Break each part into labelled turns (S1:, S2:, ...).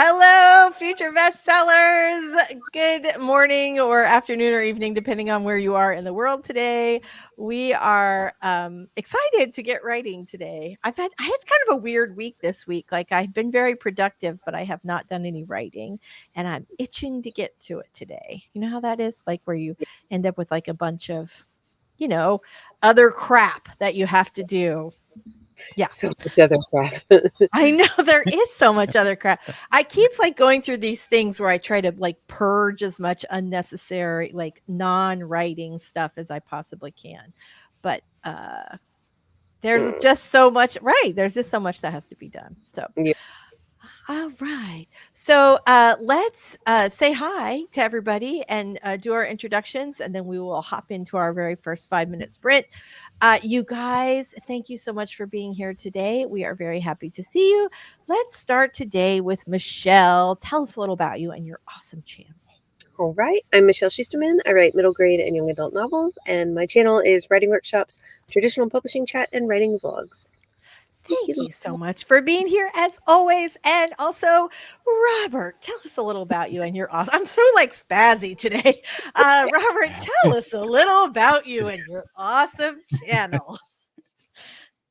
S1: Hello, future bestsellers. Good morning or afternoon or evening, depending on where you are in the world today. We are excited to get writing today. I had kind of a weird week this week. Like I've been very productive, but I have not done any writing, and I'm itching to get to it today. You know how that is, like where you end up with like a bunch of, you know, other crap that you have to do. Yeah.
S2: So much other crap.
S1: I know there is so much other crap. I keep like going through these things where I try to like purge as much unnecessary, like non-writing stuff as I possibly can. But there's
S2: Mm,
S1: just so much, right? There's just so much that has to be done. So
S2: yeah.
S1: all right. So let's say hi to everybody and do our introductions, and then we will hop into our very first 5 minute sprint. You guys, thank you so much for being here today. We are very happy to see you. Let's start today with Michelle. Tell us a little about you and your awesome channel.
S2: All right. I'm Michelle Schusterman. I write middle grade and young adult novels, and my channel is Writing Workshops, Traditional Publishing Chat, and Writing Vlogs. Thank
S1: Thank
S2: you.
S1: you so much for being here as always. And also, Robert, tell us a little about you and your awesome. I'm so like spazzy today. Robert, tell us a little about you and your awesome channel.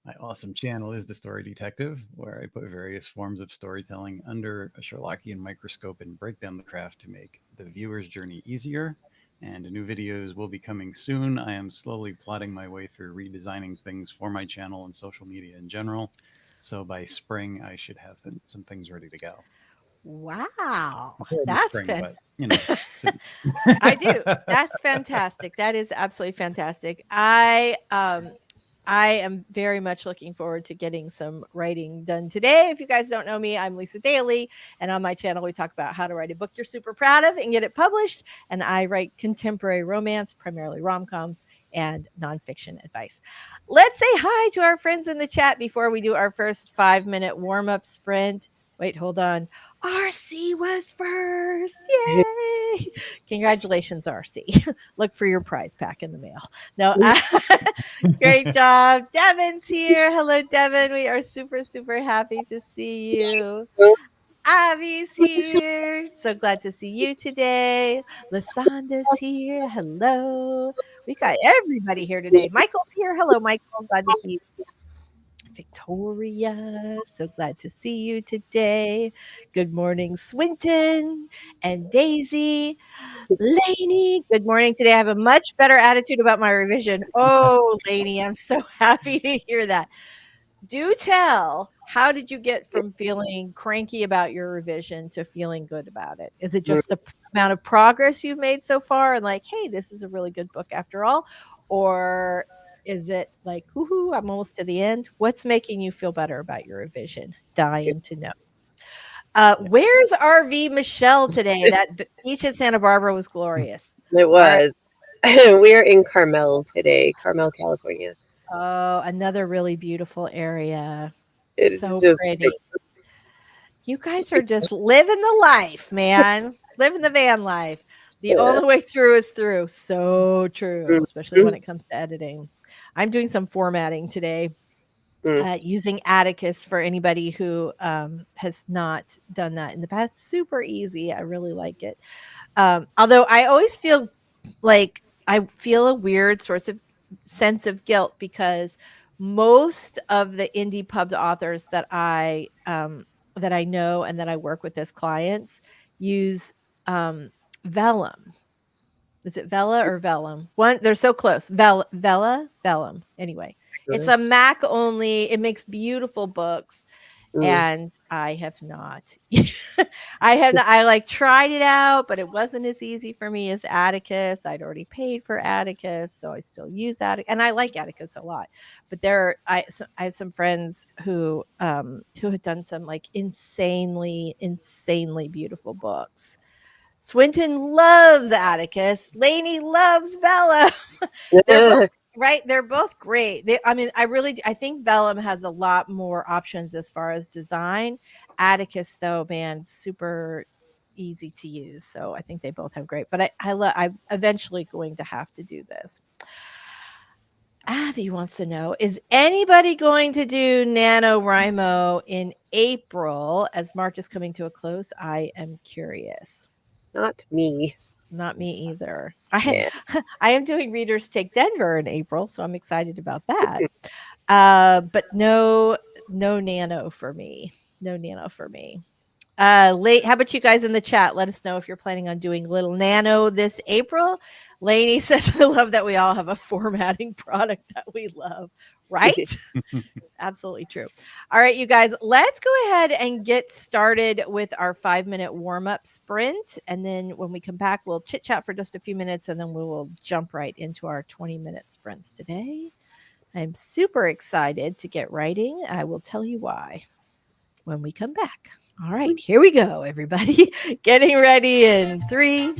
S3: My awesome channel is The Story Detective, where I put various forms of storytelling under a Sherlockian microscope and break down the craft to make the viewer's journey easier. And new videos will be coming soon. I am slowly plotting my way through redesigning things for my channel and social media in general. So by spring, I should have some things ready to go.
S1: Wow,
S3: Well, in the
S1: that's
S3: spring,
S1: fantastic.
S3: but soon.
S1: I do. That's fantastic. That is absolutely fantastic. I am very much looking forward to getting some writing done today. If you guys don't know me, I'm Lisa Daly, and on my channel we talk about how to write a book you're super proud of and get it published. And I write contemporary romance, primarily rom-coms and nonfiction advice. Let's say hi to our friends in the chat before we do our first 5 minute warm-up sprint. Wait, hold on. RC was first. Yay! Congratulations, RC. Look for your prize pack in the mail. No, great job. Devin's here. Hello, Devin. We are super, super happy to see you. Abby's here. So glad to see you today. Lasanda's here. Hello. We got everybody here today. Michael's here. Hello, Michael. Glad to see you. Victoria, so glad to see you today. Good morning, Swinton and Daisy. Lainey, good morning. Today I have a much better attitude about my revision. Oh, Lainey, I'm so happy to hear that. Do tell, how did you get from feeling cranky about your revision to feeling good about it? Is it just the amount of progress you've made so far and like, hey, this is a really good book after all? Or is it like, woohoo, I'm almost to the end? What's making you feel better about your revision? Dying to know. Where's RV Michelle today? That beach in Santa Barbara was glorious.
S2: It
S1: All right.
S2: was. We're in Carmel today, Carmel, California.
S1: Oh, another really beautiful area.
S2: It's
S1: So
S2: just
S1: pretty. You guys are just living the life, man. Living the van life. The
S2: yeah.
S1: only way through is through. So true, especially when
S2: Mhm.
S1: it comes to editing. I'm doing some formatting today
S2: Mm.
S1: using Atticus for anybody who has not done that in the past. Super easy. I really like it. Although I always feel like I feel a weird sort of sense of guilt because most of the indie pub authors that I know and that I work with as clients use Vellum. Is it Vella or Vellum? One, they're so close. Vella, Vellum. Anyway, it's a Mac only. It makes beautiful books,
S2: Mm.
S1: and I have not. I have not. I like tried it out, but it wasn't as easy for me as Atticus. I'd already paid for Atticus, so I still use Atticus, and I like Atticus a lot. But I have some friends who had done some like insanely beautiful books. Swinton loves Atticus. Lainey loves Bella. They're both right. They're both great. I think Vellum has a lot more options as far as design. Atticus, though, man, super easy to use. So I think they both have great. But I'm eventually going to have to do this. Abby wants to know, is anybody going to do NaNoWriMo in April as March is coming to a close? I am curious.
S2: Not me.
S1: Not me either.
S2: Yeah.
S1: I am doing Readers Take Denver in April, so I'm excited about that. But no nano for me. No nano for me. Late, how about you guys in the chat? Let us know if you're planning on doing little nano this April. Lainey says, I love that we all have a formatting product that we love, right? Absolutely true. All right, you guys, let's go ahead and get started with our 5-minute warm-up sprint. And then when we come back, we'll chit chat for just a few minutes and then we will jump right into our 20-minute sprints today. I'm super excited to get writing. I will tell you why when we come back. All right, here we go, everybody. Getting ready in 3,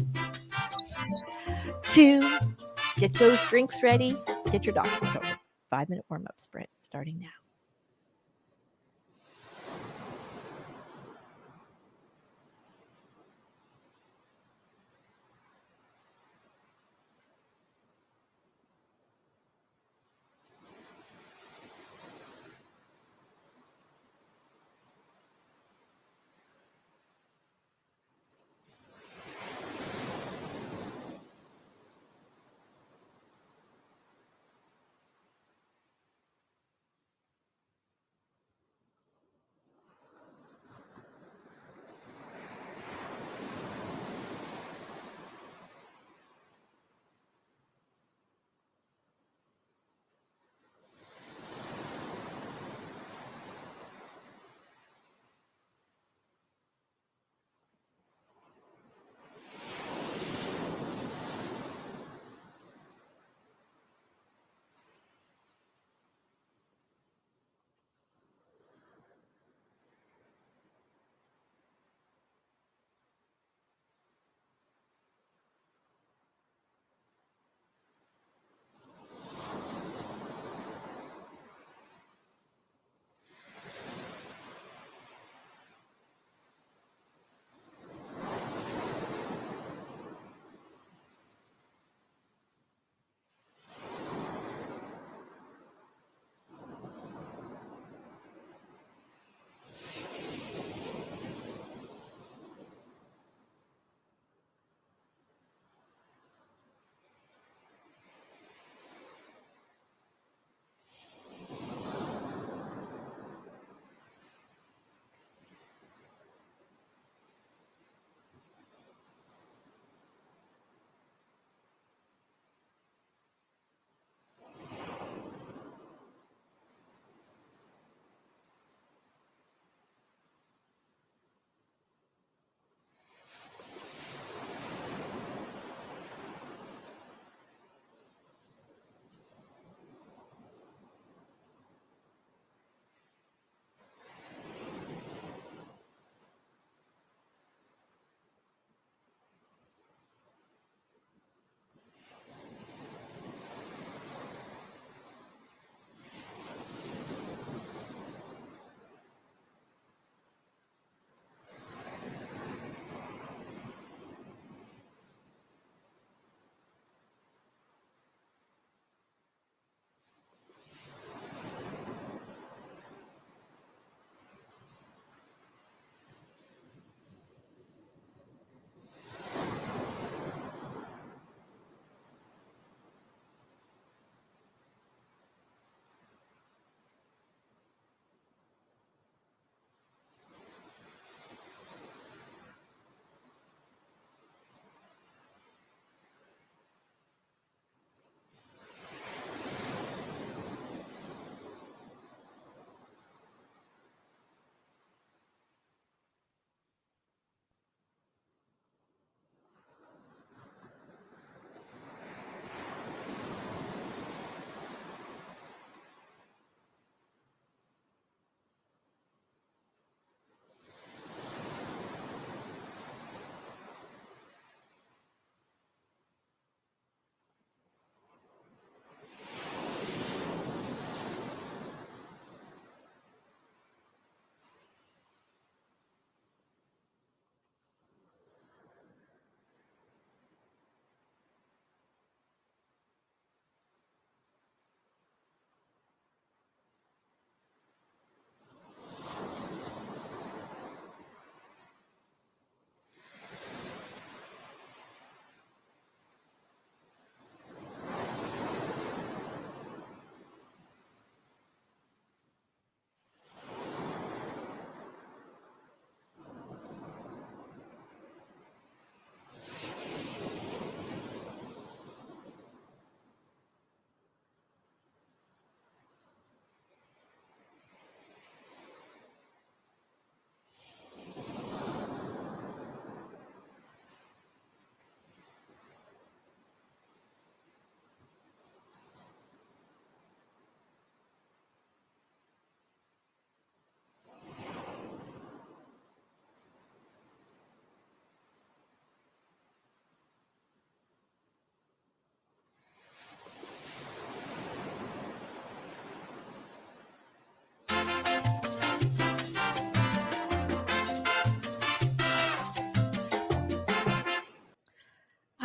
S1: 2, get those drinks ready, get your documents over. 5-minute warm-up sprint starting now.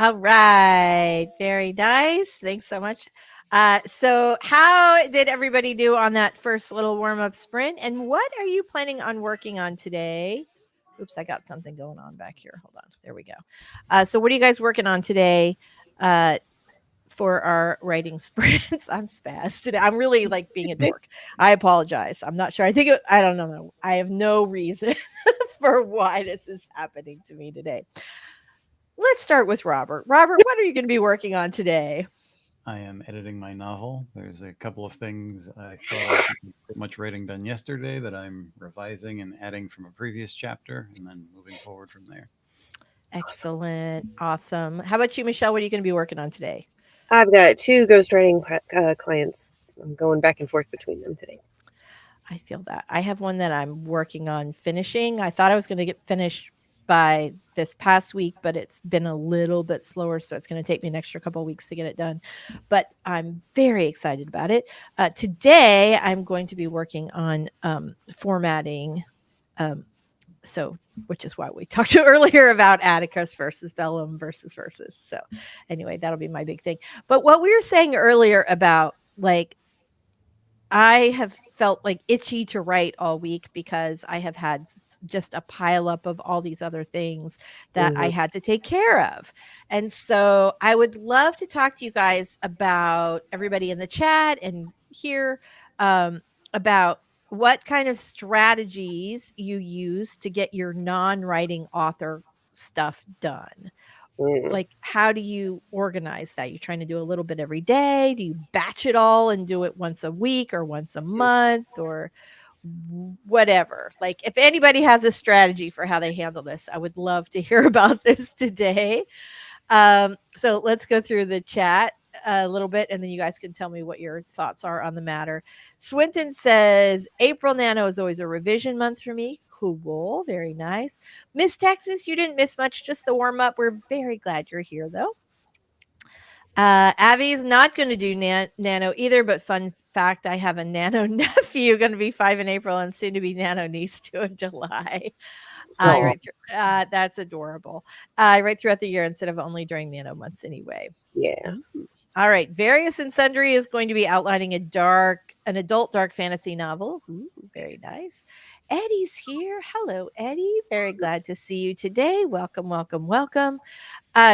S1: All right. Very nice. Thanks so much. So how did everybody do on that first little warm-up sprint? And what are you planning on working on today? Oops, I got something going on back here. Hold on. There we go. So what are you guys working on today for our writing sprints? I'm spazzed today. I'm really like being a dork. I apologize. I'm not sure. I don't know. I have no reason for why this is happening to me today. Let's start with Robert. Robert, what are you going to be working on today?
S3: I am editing my novel. There's a couple of things I thought I had pretty much writing done yesterday that I'm revising and adding from a previous chapter, and then moving forward from there.
S1: Excellent. Awesome. How about you, Michelle? What are you going to be working on today?
S2: I've got 2 ghostwriting clients. I'm going back and forth between them today.
S1: I feel that. I have one that I'm working on finishing. I thought I was going to get finished by this past week, but it's been a little bit slower, so it's going to take me an extra couple of weeks to get it done. But I'm very excited about it. Today, I'm going to be working on formatting. So, which is why we talked earlier about Atticus versus Vellum versus. So, anyway, that'll be my big thing. But what we were saying earlier about like I have felt like itchy to write all week because I have had just a pile up of all these other things that I had to take care of. And so I would love to talk to you guys about everybody in the chat and here about what kind of strategies you use to get your non-writing author stuff done. Like, how do you organize that? You're trying to do a little bit every day? Do you batch it all and do it once a week or once a month or whatever? Like, if anybody has a strategy for how they handle this, I would love to hear about this today. So let's go through the chat a little bit, and then you guys can tell me what your thoughts are on the matter. Swinton says, April Nano is always a revision month for me. Cool. Very nice. Miss Texas, you didn't miss much, just the warm up. We're very glad you're here, though. Avi's not going to do Nano either, but fun fact, I have a Nano nephew going to be 5 in April and soon to be Nano niece 2 in July. That's adorable. I write throughout the year instead of only during Nano months anyway.
S2: Yeah.
S1: All right. Various and Sundry is going to be outlining an adult dark fantasy novel. Ooh, very nice. Eddie's here. Hello, Eddie. Very glad to see you today. Welcome, welcome, welcome.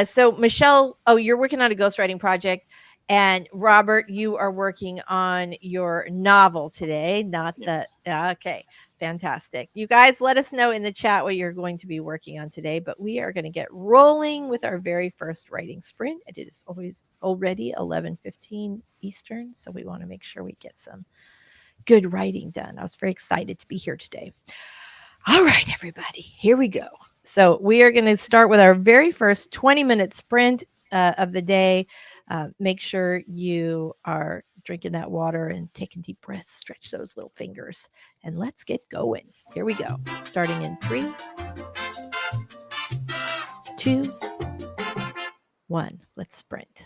S1: So Michelle, you're working on a ghostwriting project. And Robert, you are working on your novel today, okay. Fantastic. You guys let us know in the chat what you're going to be working on today, but we are going to get rolling with our very first writing sprint. It is always already 11:15 Eastern, so we want to make sure we get some good writing done. I was very excited to be here today. All right, everybody, here we go. So we are going to start with our very first 20-minute sprint of the day. Make sure you are drinking that water and taking deep breaths. Stretch those little fingers, and let's get going. Here we go. Starting in 3, 2, 1. Let's sprint.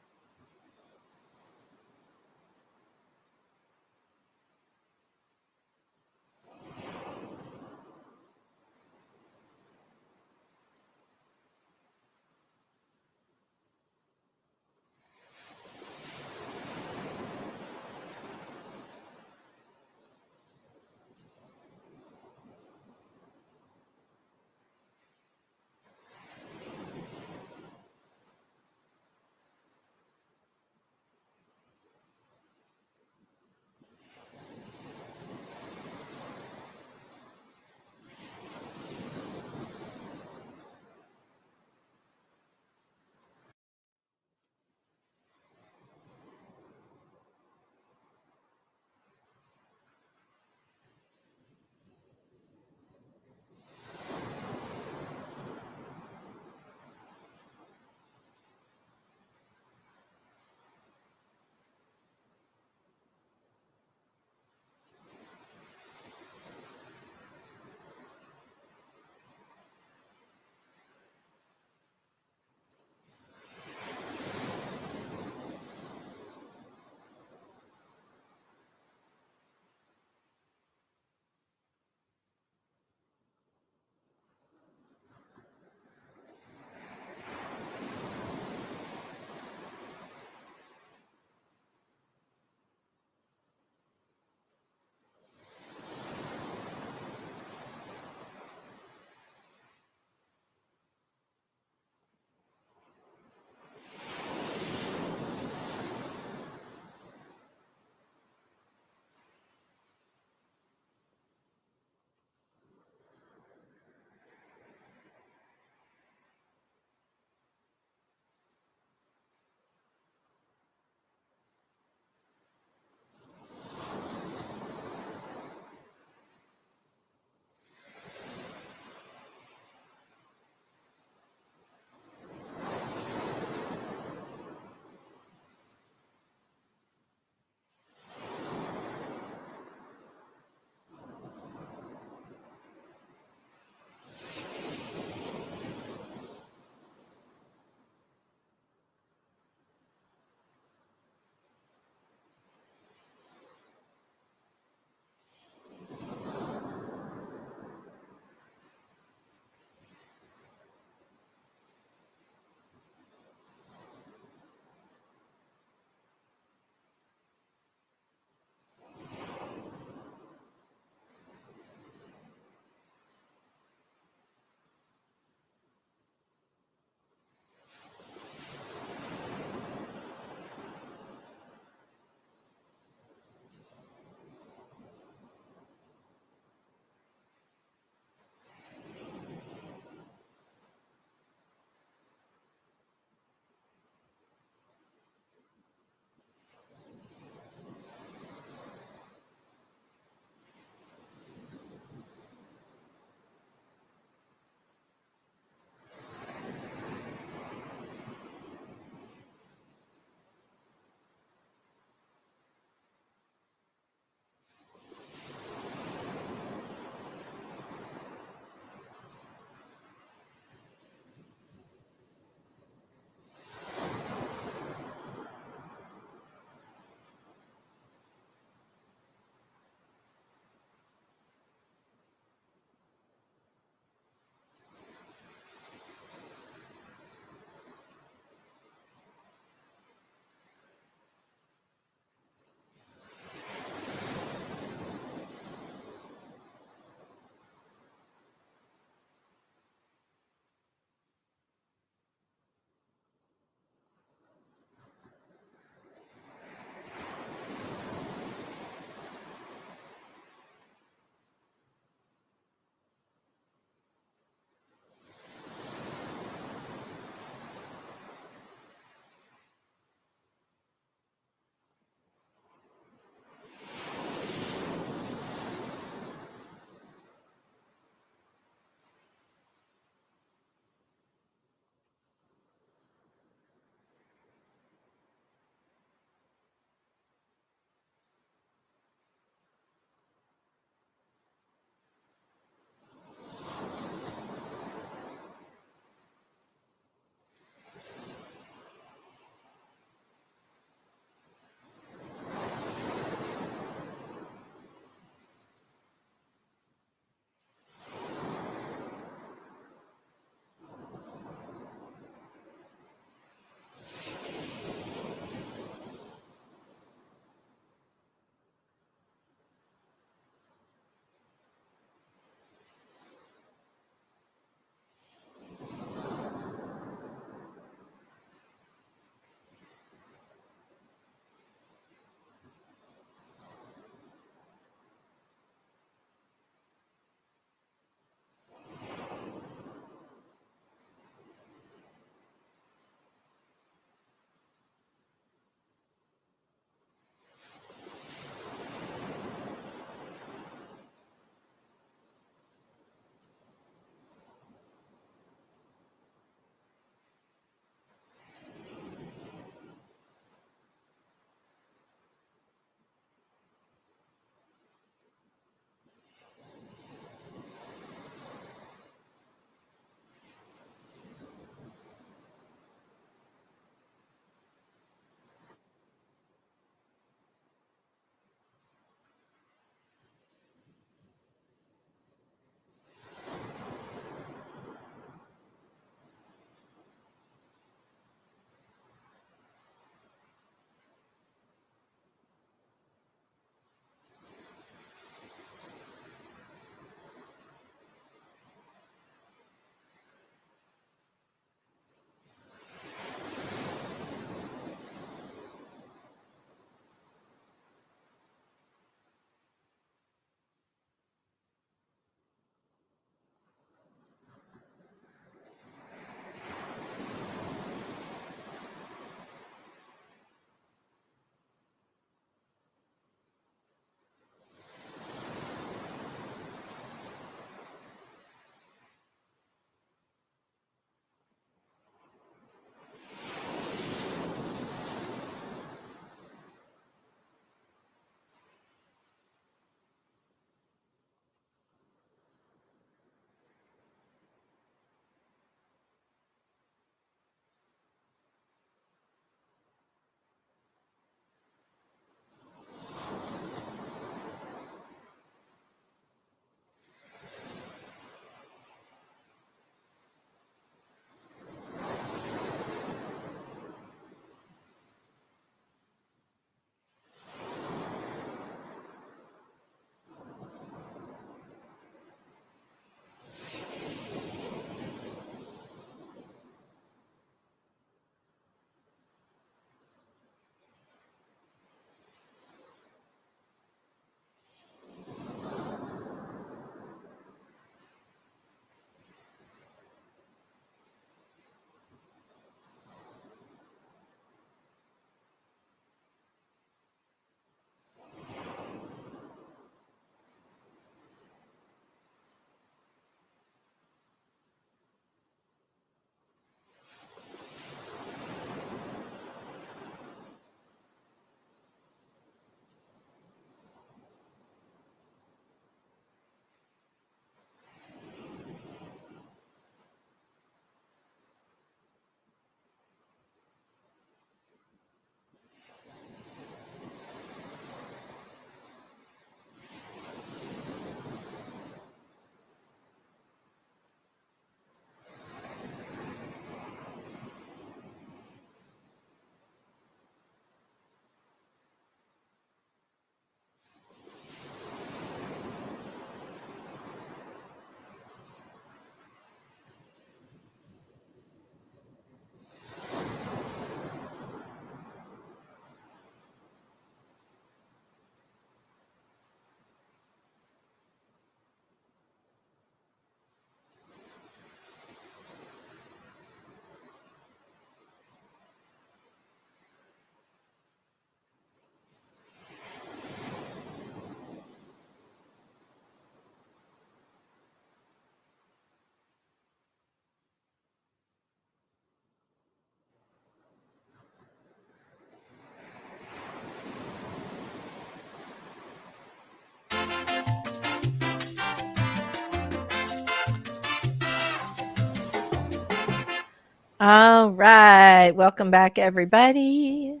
S1: All right. Welcome back, everybody.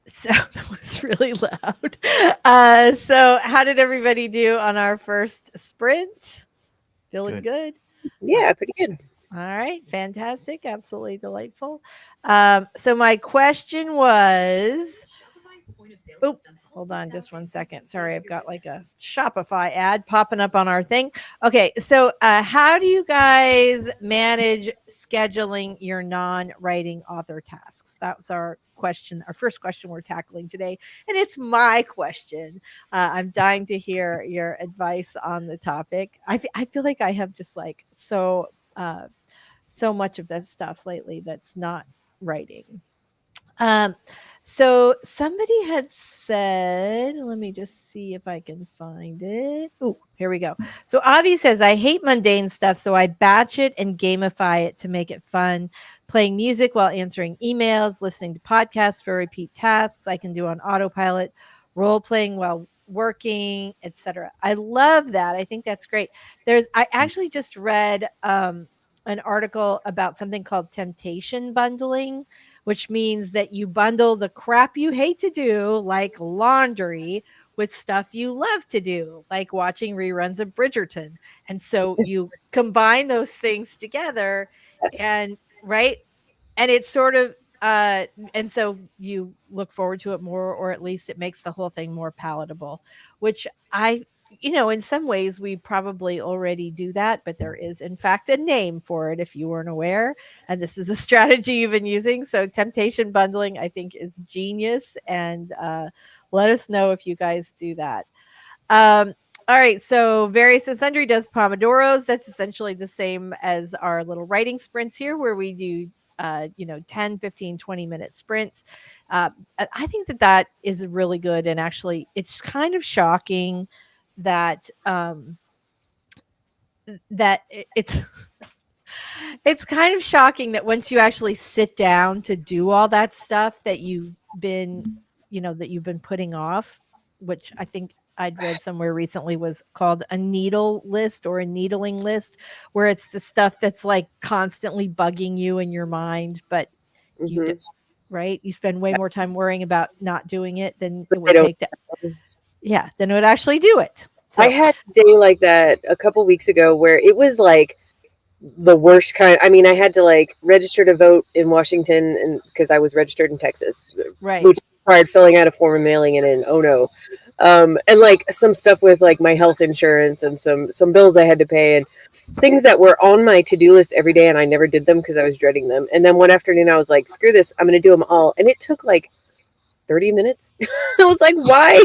S1: So that was really loud. So how did everybody do on our first sprint? Feeling good?
S2: Yeah, pretty good.
S1: All right. Fantastic. Absolutely delightful. So my question was, oh, hold on just one second. Sorry, I've got like a Shopify ad popping up on our thing. Okay, so how do you guys manage scheduling your non-writing author tasks? That was our question, our first question we're tackling today, and it's my question. I'm dying to hear your advice on the topic. I feel like I have just like so much of that stuff lately that's not writing. Um, so somebody had said, let me just see if I can find it. Oh, here we go. So Avi says, I hate mundane stuff, so I batch it and gamify it to make it fun. Playing music while answering emails, listening to podcasts for repeat tasks I can do on autopilot, role playing while working, etc. I love that. I think that's great. I actually just read an article about something called temptation bundling, which means that you bundle the crap you hate to do, like laundry, with stuff you love to do, like watching reruns of Bridgerton. And so you combine those things together
S2: Yes.
S1: and right. And it's sort of and so you look forward to it more, or at least it makes the whole thing more palatable, which in some ways we probably already do that, but there is in fact a name for it if you weren't aware. And this is a strategy you've been using. So temptation bundling, I think, is genius. And let us know if you guys do that. All right, so Various and Sundry does Pomodoros. That's essentially the same as our little writing sprints here, where we do 10, 15, 20-minute sprints. I think that is really good. And actually, it's kind of shocking that it's it's kind of shocking that once you actually sit down to do all that stuff that you've been putting off, which I think I'd read somewhere recently was called a needle list or a needling list, where it's the stuff that's like constantly bugging you in your mind, but you do,
S2: Mhm.
S1: right? You spend way more time worrying about not doing it than it
S2: I
S1: would
S2: don't.
S1: take to, than it would actually do it.
S2: I
S1: So
S2: had a day like that a couple weeks ago where it was like the worst kind. I mean, I had to like register to vote in Washington, and because I was registered in Texas,
S1: right.
S2: which required filling out a form and mailing it in. Oh no. And like some stuff with like my health insurance and some bills I had to pay and things that were on my to-do list every day, and I never did them because I was dreading them. And then one afternoon I was like, screw this, I'm going to do them all. And it took like 30 minutes. I was like, why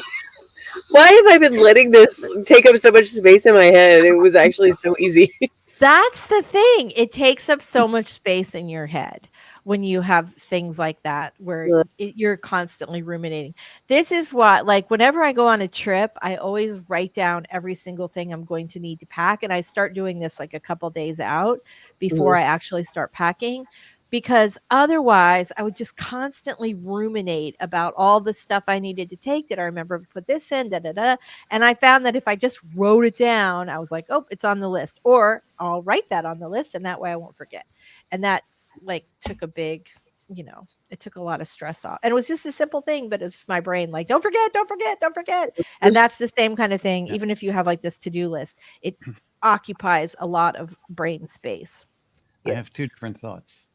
S2: have I been letting this take up so much space in my head? It was actually so easy.
S1: That's the thing. It takes up so much space in your head when you have things like that where you're constantly ruminating. This is what, like, whenever I go on a trip, I always write down every single thing I'm going to need to pack. And I start doing this like a couple days out before I actually start packing, because otherwise I would just constantly ruminate about all the stuff I needed to take. Did I remember to put this in? Da, da, da. And I found that if I just wrote it down, I was like, oh, it's on the list, or I'll write that on the list, and that way I won't forget. And that like took a big, it took a lot of stress off. And it was just a simple thing, but it's just my brain like, don't forget, don't forget, don't forget. And that's the same kind of thing.
S3: Yeah.
S1: Even if you have like this to-do list, it occupies a lot of brain space.
S3: I have two different thoughts.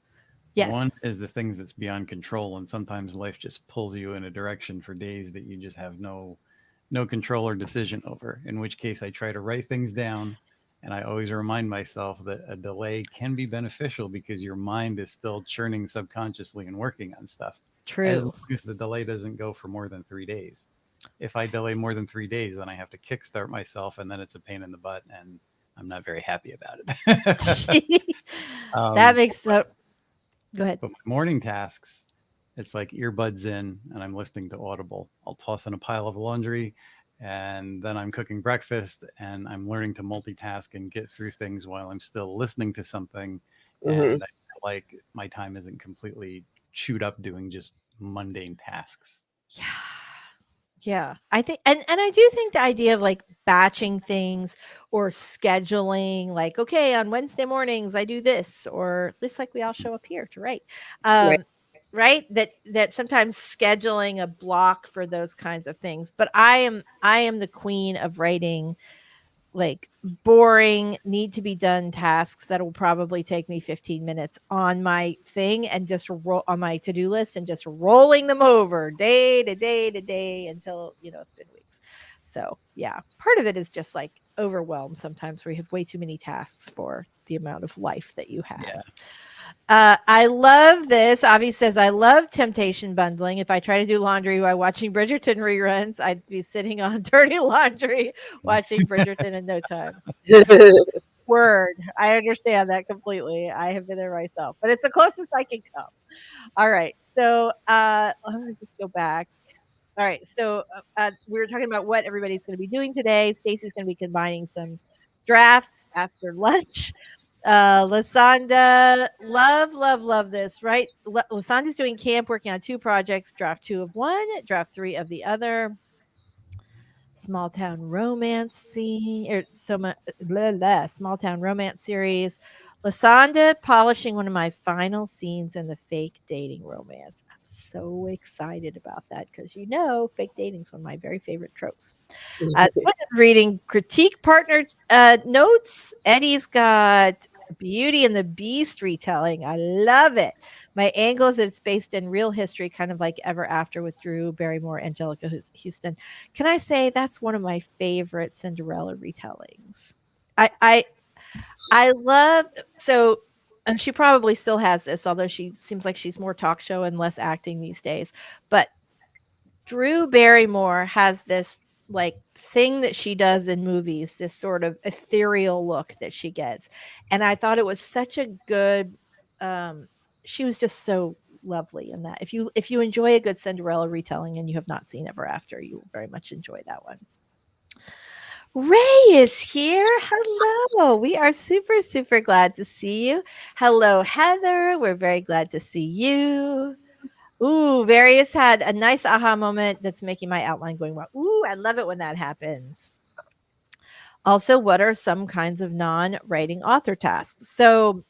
S1: Yes.
S3: One is the things that's beyond control, and sometimes life just pulls you in a direction for days that you just have no control or decision over. In which case, I try to write things down, and I always remind myself that a delay can be beneficial because your mind is still churning subconsciously and working on stuff. As long
S1: True.
S3: as the delay doesn't go for more than 3 days. If I delay more than 3 days, then I have to kickstart myself, and then it's a pain in the butt, and I'm not very happy about it.
S1: That makes so. Go ahead.
S3: But my morning tasks, it's like earbuds in and I'm listening to Audible. I'll toss in a pile of laundry and then I'm cooking breakfast and I'm learning to multitask and get through things while I'm still listening to something. And I feel like my time isn't completely chewed up doing just mundane tasks.
S1: Yeah. Yeah, I think, and I do think the idea of like batching things or scheduling, like, okay, on Wednesday mornings I do this, or at least like we all show up here to write.
S2: Right.
S1: Right? That sometimes scheduling a block for those kinds of things. But I am the queen of writing like boring, need to be done tasks that will probably take me 15 minutes on my thing, and just roll on my to-do list, and just rolling them over day to day to day until, it's been weeks. So yeah, part of it is just like overwhelmed sometimes, where you have way too many tasks for the amount of life that you have.
S3: Yeah.
S1: I love this. Avi says, I love temptation bundling. If I try to do laundry while watching Bridgerton reruns, I'd be sitting on dirty laundry watching Bridgerton in no time. Word. I understand that completely. I have been there myself, but it's the closest I can come. All right. So let me just go back. All right. So we were talking about what everybody's going to be doing today. Stacy's going to be combining some drafts after lunch. Lasanda, love this, right? Lasanda's doing camp, working on 2 projects, draft 2 of one, draft 3 of the other. Small town romance scene, or small town romance series. Lasanda polishing one of my final scenes in the fake dating romance. I'm so excited about that because fake dating is one of my very favorite tropes. Someone is reading critique partner notes. Eddie's got Beauty and the Beast retelling. I love it. My angle is that it's based in real history, kind of like Ever After with Drew Barrymore, Angelica Houston. Can I say that's one of my favorite Cinderella retellings? I love, so, and she probably still has this, although she seems like she's more talk show and less acting these days. But Drew Barrymore has this like thing that she does in movies, this sort of ethereal look that she gets. And I thought it was such a good, she was just so lovely in that. If you enjoy a good Cinderella retelling and you have not seen Ever After, you will very much enjoy that one. Ray is here. Hello. We are super, super glad to see you. Hello, Heather. We're very glad to see you. Ooh, Various had a nice aha moment that's making my outline going well. Ooh, I love it when that happens. Also, what are some kinds of non-writing author tasks? So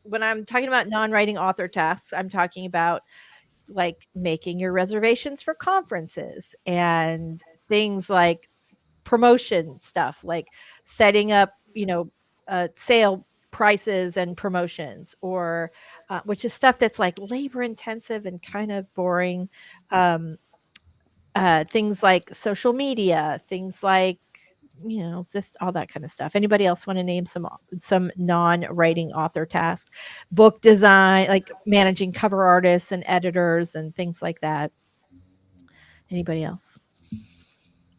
S1: when I'm talking about non-writing author tasks, I'm talking about like making your reservations for conferences and things like promotion stuff, like setting up, sale prices and promotions, or which is stuff that's like labor intensive and kind of boring. Things like social media, things like, just all that kind of stuff. Anybody else want to name some non-writing author tasks? Book design, like managing cover artists and editors and things like that. Anybody else?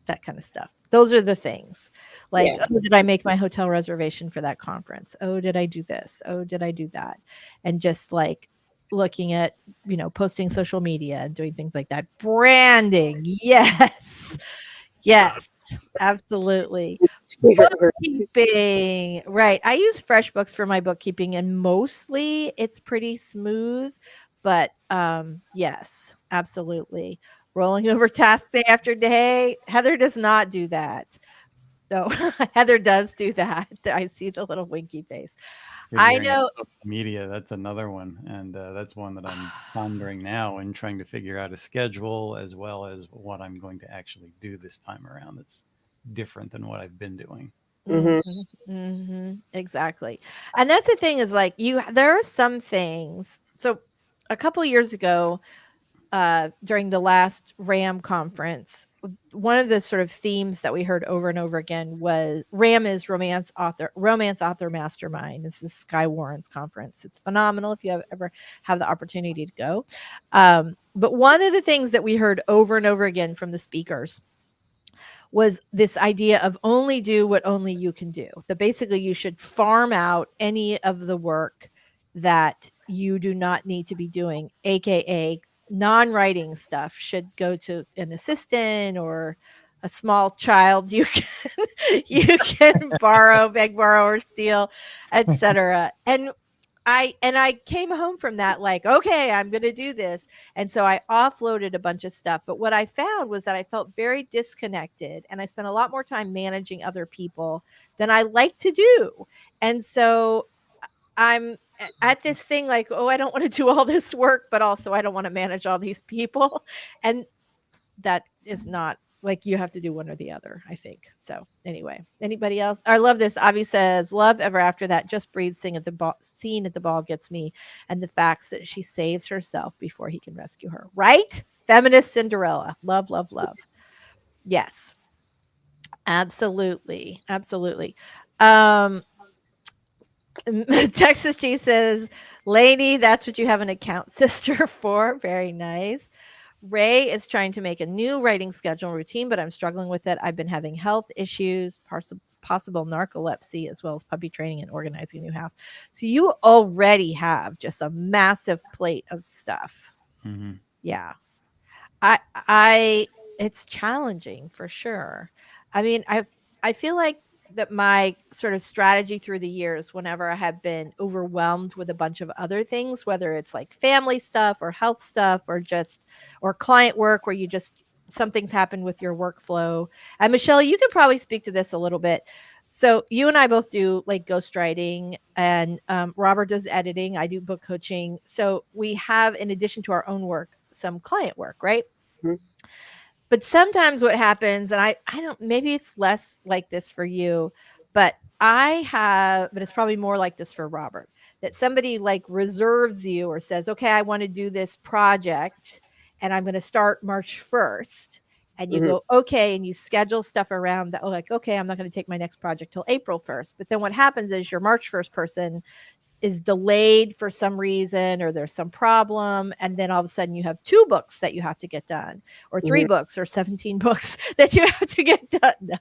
S1: That kind of stuff. Those are the things. Like,
S2: Yeah.
S1: oh, did I make my hotel reservation for that conference? Oh, did I do this? Oh, did I do that? And just like looking at, posting social media and doing things like that. Branding. Yes. Yes, absolutely. Bookkeeping. Right. I use FreshBooks for my bookkeeping, and mostly it's pretty smooth, but yes, absolutely. Rolling over tasks day after day. Heather does not do that. No, Heather does do that. I see the little winky face. I know.
S3: Media, that's another one. And that's one that I'm pondering now and trying to figure out a schedule as well as what I'm going to actually do this time around. That's different than what I've been doing.
S1: Exactly. And that's the thing, is like there are some things. So a couple of years ago, during the last RAM conference, one of the sort of themes that we heard over and over again was RAM is romance author mastermind. This is Sky Warren's conference. It's phenomenal if you ever have the opportunity to go. But one of the things that we heard over and over again from the speakers was this idea of only do what only you can do. That basically you should farm out any of the work that you do not need to be doing, aka non-writing stuff should go to an assistant or a small child you can borrow, beg, borrow, or steal, etc. And I came home from that like, okay, I'm going to do this. And so I offloaded a bunch of stuff. But what I found was that I felt very disconnected and I spent a lot more time managing other people than I like to do. And so I'm at this thing like, oh, I don't want to do all this work, but also I don't want to manage all these people. And that is not like you have to do one or the other, I think. So anyway, anybody else? I love this. Avi says, love ever after that. Just breathe scene at the ball gets me. And the facts that she saves herself before he can rescue her. Right? Feminist Cinderella. Love, love, love. Yes. Absolutely. Absolutely. Texas G says, Lainey, that's what you have an account sister for. Very nice. Ray is trying to make a new writing schedule routine, but I'm struggling with it. I've been having health issues, possible narcolepsy, as well as puppy training and organizing a new house. So you already have just a massive plate of stuff.
S3: Mm-hmm.
S1: Yeah. It's challenging for sure. I mean, I feel like that my sort of strategy through the years, whenever I have been overwhelmed with a bunch of other things, whether it's like family stuff or health stuff or client work where something's happened with your workflow. And Michelle, you could probably speak to this a little bit. So you and I both do like ghostwriting, and Robert does editing. I do book coaching. So we have, in addition to our own work, some client work, right?
S2: Mhm.
S1: But sometimes what happens, and I don't, maybe it's less like this for you, but it's probably more like this for Robert, that somebody like reserves you or says, okay, I want to do this project and I'm going to start March 1st. And you go, okay, and you schedule stuff around that. Oh, like, okay, I'm not going to take my next project till April 1st. But then what happens is your March 1st person is delayed for some reason or there's some problem, and then all of a sudden you have 2 books that you have to get done, or 3 books or 17 books that you have to get done. No.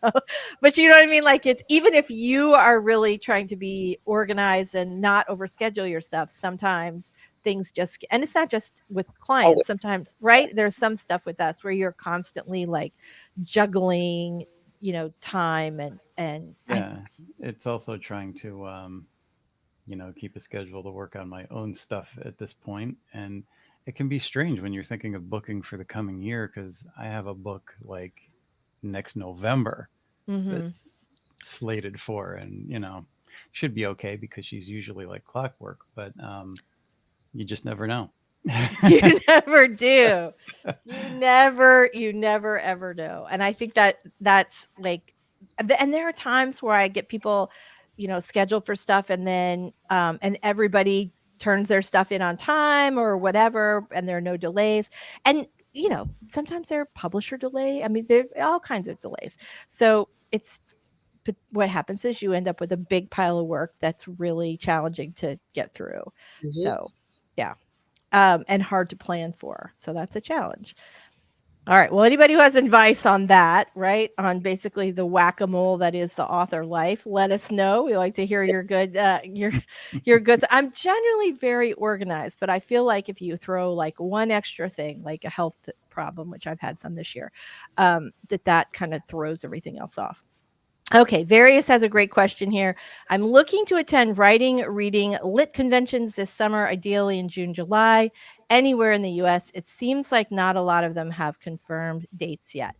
S1: But you know what I mean? Like, it's, even if you are really trying to be organized and not overschedule your stuff, sometimes things just, and it's not just with clients, sometimes, right? There's some stuff with us where you're constantly like juggling, time and
S3: Yeah, it's also trying to keep a schedule to work on my own stuff at this point. And it can be strange when you're thinking of booking for the coming year, because I have a book like next November that's slated for, and should be okay because she's usually like clockwork, but you just never know.
S1: You never do. You never ever know. And I think that's like, and there are times where I get people, scheduled for stuff, and then and everybody turns their stuff in on time or whatever, and there are no delays. And sometimes there are publisher delay. I mean, there are all kinds of delays. So but what happens is you end up with a big pile of work that's really challenging to get through. So yeah. And hard to plan for. So that's a challenge. All right. Well, anybody who has advice on that, right, on basically the whack-a-mole that is the author life, let us know. We like to hear your good, your goods. I'm generally very organized, but I feel like if you throw like one extra thing, like a health problem, which I've had some this year, that kind of throws everything else off. Okay, Various has a great question here. I'm looking to attend writing, reading, lit conventions this summer, ideally in June, July, anywhere in the US. It seems like not a lot of them have confirmed dates yet.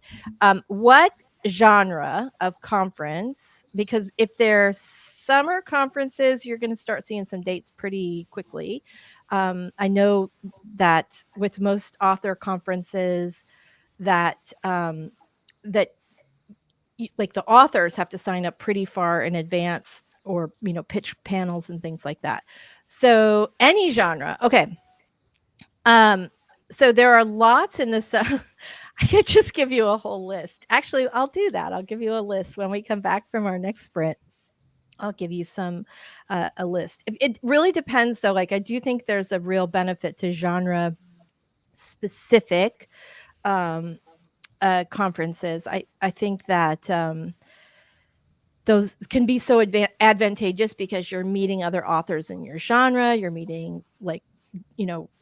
S1: What genre of conference? Because if they're summer conferences, you're going to start seeing some dates pretty quickly. I know that with most author conferences that like the authors have to sign up pretty far in advance, or pitch panels and things like that. So any genre. Okay. So there are lots in this. I could just give you a whole list. Actually, I'll do that. I'll give you a list when we come back from our next sprint. I'll give you a list. It really depends though. Like, I do think there's a real benefit to genre specific conferences. I think that those can be so advantageous because you're meeting other authors in your genre. You're meeting like,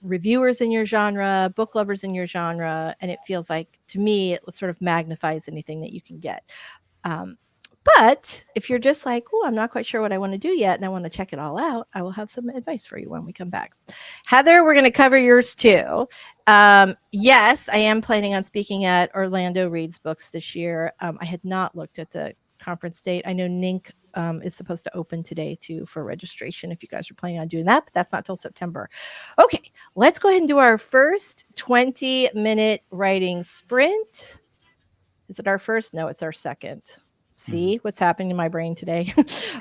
S1: reviewers in your genre, book lovers in your genre. And it feels like, to me, it sort of magnifies anything that you can get. But if you're just like, oh, I'm not quite sure what I want to do yet, and I want to check it all out, I will have some advice for you when we come back. Heather, we're going to cover yours too. Yes, I am planning on speaking at Orlando Reads Books this year. I had not looked at the conference date. I know NINC is supposed to open today too for registration if you guys are planning on doing that, but that's not till September. Okay, let's go ahead and do our first 20-minute writing sprint. Is it our first? No, it's our second. See what's happening to my brain today?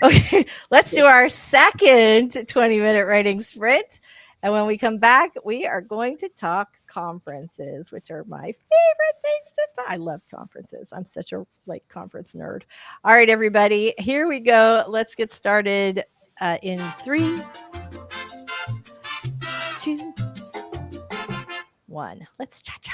S1: Okay, let's do our second 20-minute writing sprint. And when we come back, we are going to talk conferences, which are my favorite things to talk. I love conferences. I'm such a conference nerd. All right, everybody, here we go. Let's get started in 3, 2, 1. Let's cha-cha.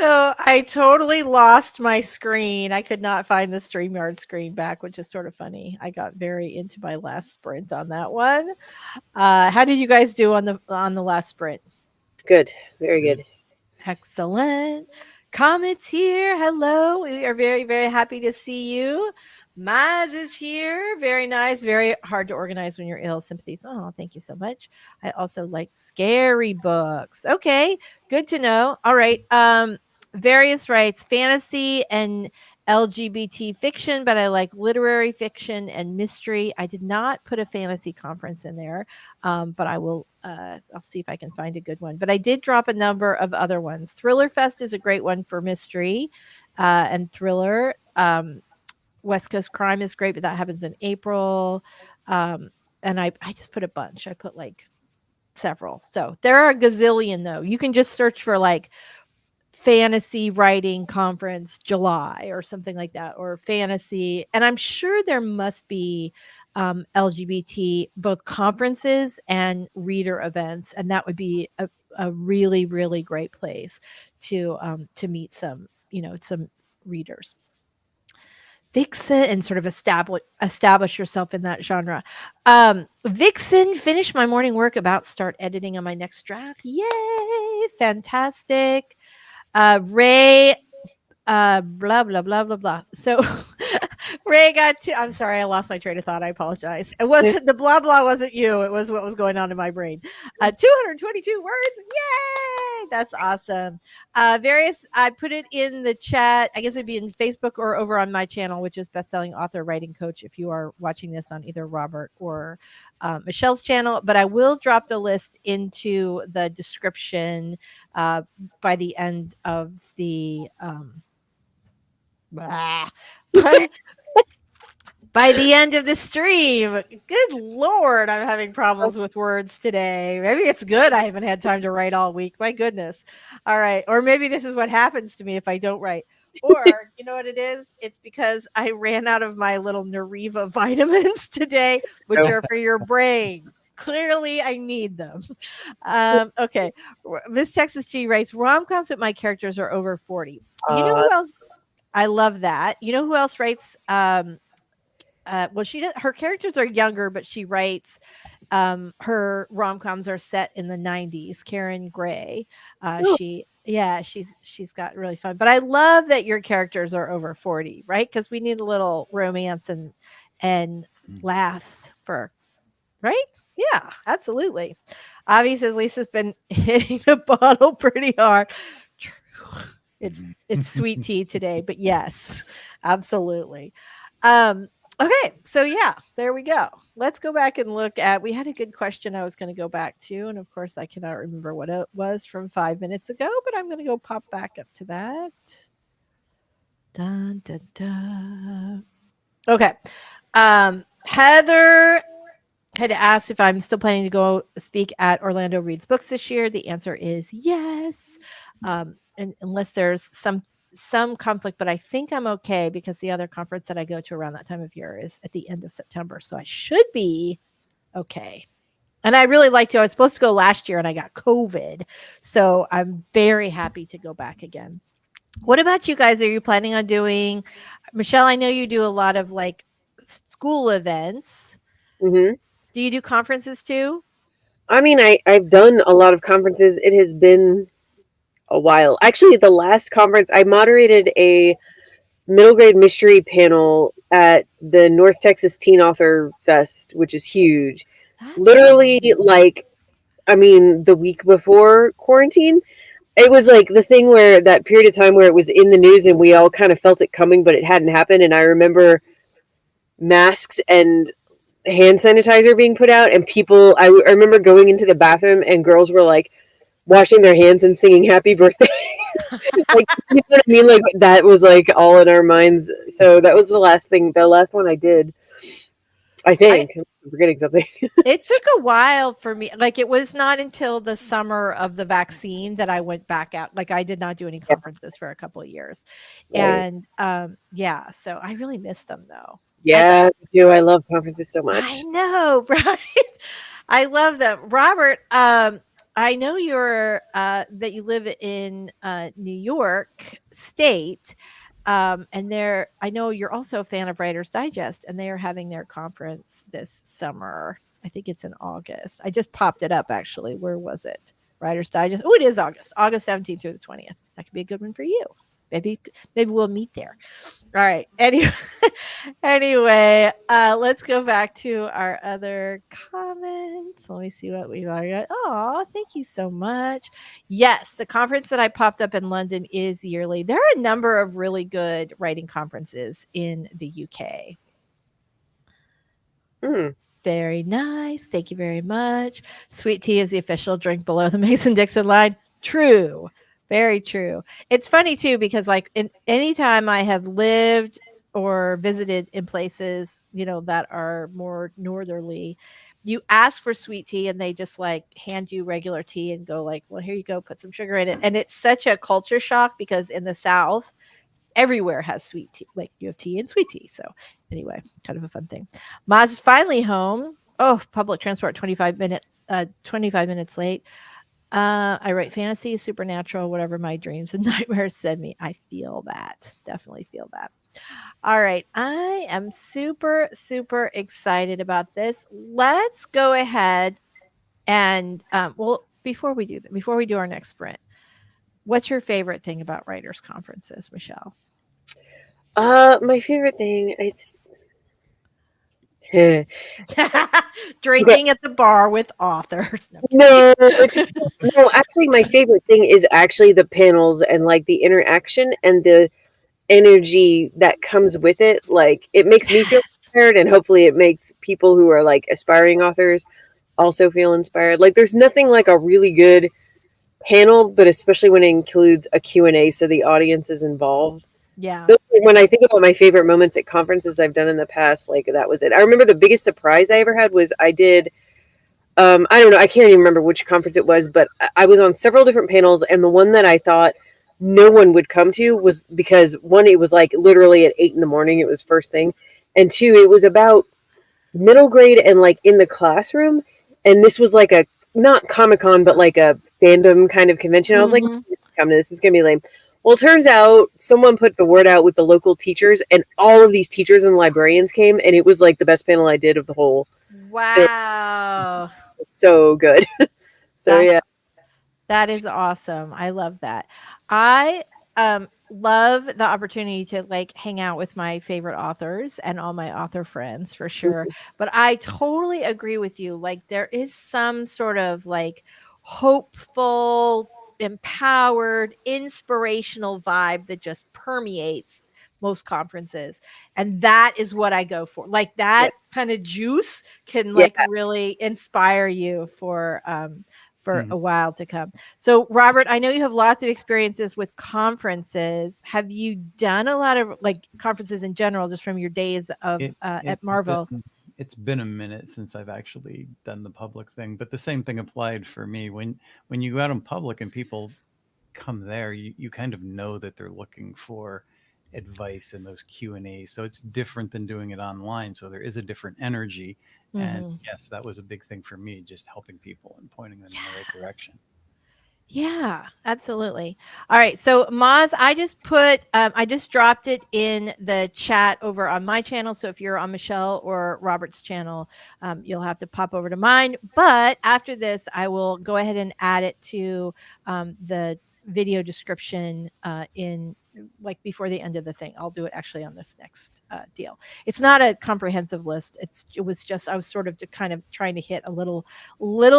S1: So I totally lost my screen. I could not find the StreamYard screen back, which is sort of funny. I got very into my last sprint on that one. How did you guys do on the last sprint?
S2: It's good. Very good.
S1: Excellent. Comet's here. Hello. We are very, very happy to see you. Maz is here. Very nice. Very hard to organize when you're ill. Sympathies. Oh, thank you so much. I also like scary books. Okay. Good to know. All right. Various rights, fantasy and LGBT fiction, but I like literary fiction and mystery. I did not put a fantasy conference in there, but I will. I'll see if I can find a good one. But I did drop a number of other ones. Thriller Fest is a great one for mystery and thriller. West Coast Crime is great, but that happens in April. And I just put a bunch. I put like several. So there are a gazillion though. You can just search for like fantasy writing conference July or something like that, or fantasy. And I'm sure there must be LGBT both conferences and reader events, and that would be a really, really great place to meet some readers. Vixen and sort of establish yourself in that genre. Vixen, finish my morning work, about start editing on my next draft. Yay! Fantastic. Ray, blah blah blah blah blah. So Ray got to. I'm sorry, I lost my train of thought. I apologize. It wasn't the blah blah. Wasn't you? It was what was going on in my brain. 222 words. Yay! That's awesome. Various. I put it in the chat. I guess it'd be in Facebook or over on my channel, which is Bestselling Author Writing Coach. If you are watching this on either Robert or Michelle's channel, but I will drop the list into the description by the end of the. By the end of the stream. Good Lord, I'm having problems with words today. Maybe it's good I haven't had time to write all week. My goodness. All right. Or maybe this is what happens to me if I don't write. Or you know what it is? It's because I ran out of my little Nariva vitamins today, which are for your brain. Clearly, I need them. Okay. Miss Texas G writes, rom-coms that my characters are over 40. You know who else? I love that. You know who else writes? Well, her characters are younger, but she writes her rom-coms are set in the 90s. Karen Gray. She's got really fun. But I love that your characters are over 40, right? Because we need a little romance and laughs for, right? Yeah, absolutely. Avi says Lisa's been hitting the bottle pretty hard. True. It's sweet tea today, but yes, absolutely. Okay, so yeah, there we go. Let's go back and look at. We had a good question I was going to go back to, and of course, I cannot remember what it was from 5 minutes ago, but I'm going to go pop back up to that. Dun, dun, dun. Okay, Heather had asked if I'm still planning to go speak at Orlando Reads Books this year. The answer is yes. And unless there's some conflict, but I think I'm okay because the other conference that I go to around that time of year is at the end of September. So I should be okay. And I really like to. I was supposed to go last year and I got COVID. So I'm very happy to go back again. What about you guys? Are you planning on doing, Michelle, I know you do a lot of like school events.
S2: Mm-hmm.
S1: Do you do conferences too?
S2: I mean, I've done a lot of conferences. It has been a while. Actually, the last conference, I moderated a middle grade mystery panel at the North Texas Teen Author Fest, which is huge.
S1: That's
S2: Literally,
S1: amazing.
S2: like, I mean, the week before quarantine, it was like the thing where that period of time where it was in the news and we all kind of felt it coming, but it hadn't happened. And I remember masks and hand sanitizer being put out, and people, I remember going into the bathroom and girls were like washing their hands and singing happy birthday. Like, you know what I mean? Like, that was like all in our minds. So that was the last one I did. I think I'm forgetting something.
S1: It took a while for me. Like, it was not until the summer of the vaccine that I went back out. Like, I did not do any conferences for a couple of years.
S2: Right.
S1: And yeah, so I really miss them though.
S2: Yeah, I love conferences so much.
S1: I know, right? I love them. Robert, I know you're that you live in New York State, and there. I know you're also a fan of Writers Digest, and they are having their conference this summer. I think it's in August. I just popped it up actually. Where was it? Writers Digest. Oh, it is August. August 17th through the 20th. That could be a good one for you. Maybe we'll meet there. All right. Anyway, let's go back to our other comments. Let me see what we've already got. Oh, thank you so much. Yes, the conference that I popped up in London is yearly. There are a number of really good writing conferences in the UK.
S2: Mm.
S1: Very nice. Thank you very much. Sweet tea is the official drink below the Mason-Dixon line. True. Very true. It's funny too because like anytime I have lived or visited in places, that are more northerly, you ask for sweet tea and they just like hand you regular tea and go like, "Well, here you go, put some sugar in it." And it's such a culture shock because in the South, everywhere has sweet tea. Like you have tea and sweet tea. So anyway, kind of a fun thing. Maz is finally home. Oh, public transport, 25 minutes late. I write fantasy, supernatural, whatever my dreams and nightmares send me. I feel that. Definitely feel that. All right. I am super, super excited about this. Let's go ahead and, before we do that, before we do our next sprint, what's your favorite thing about writers' conferences, Michelle?
S2: My favorite thing, it's
S1: Drinking at the bar with authors.
S2: no, no. Actually, my favorite thing is actually the panels and like the interaction and the energy that comes with it. Like it makes me feel inspired, and hopefully, it makes people who are like aspiring authors also feel inspired. Like there's nothing like a really good panel, but especially when it includes a Q&A, so the audience is involved.
S1: Yeah.
S2: When I think about my favorite moments at conferences I've done in the past, like that was it. I remember the biggest surprise I ever had was I did I don't know, I can't even remember which conference it was, but I was on several different panels, and the one that I thought no one would come to was because one, it was like literally at 8 a.m. It was first thing, and two, it was about middle grade and like in the classroom, and this was like a not Comic-Con but like a fandom kind of convention. I was like, come to this is gonna be lame. Well, it turns out someone put the word out with the local teachers, and all of these teachers and librarians came, and it was like the best panel I did of the whole.
S1: Wow.
S2: So good. So yeah.
S1: That is awesome. I love that. I love the opportunity to like hang out with my favorite authors and all my author friends for sure. But I totally agree with you. Like there is some sort of like hopeful, empowered, inspirational vibe that just permeates most conferences. And that is what I go for. Like that kind of juice can like really inspire you for a while to come. So, Robert, I know you have lots of experiences with conferences. Have you done a lot of like conferences in general, just from your days of at Marvel?
S3: It's been a minute since I've actually done the public thing, but the same thing applied for me. When you go out in public and people come there, you kind of know that they're looking for advice in those Q&As. So it's different than doing it online. So there is a different energy. And yes, that was a big thing for me, just helping people and pointing them in the right direction.
S1: Yeah, absolutely. All right. So Maz, I just dropped it in the chat over on my channel. So if you're on Michelle or Robert's channel, you'll have to pop over to mine. But after this, I will go ahead and add it to the video description in like before the end of the thing. I'll do it actually on this next deal. It's not a comprehensive list. It was just I was sort of kind of trying to hit a little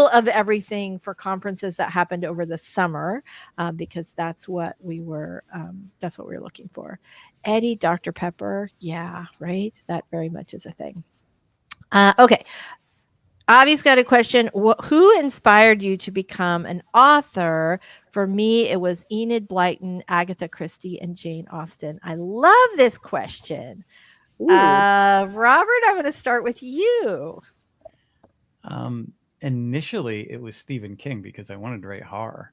S1: of everything for conferences that happened over the summer because that's what we were looking for. Eddie, Dr. Pepper, yeah, right. That very much is a thing. Okay. Avi's got a question. Who inspired you to become an author? For me, it was Enid Blyton, Agatha Christie, and Jane Austen. I love this question. Robert, I'm going to start with you.
S3: Initially, it was Stephen King because I wanted to write horror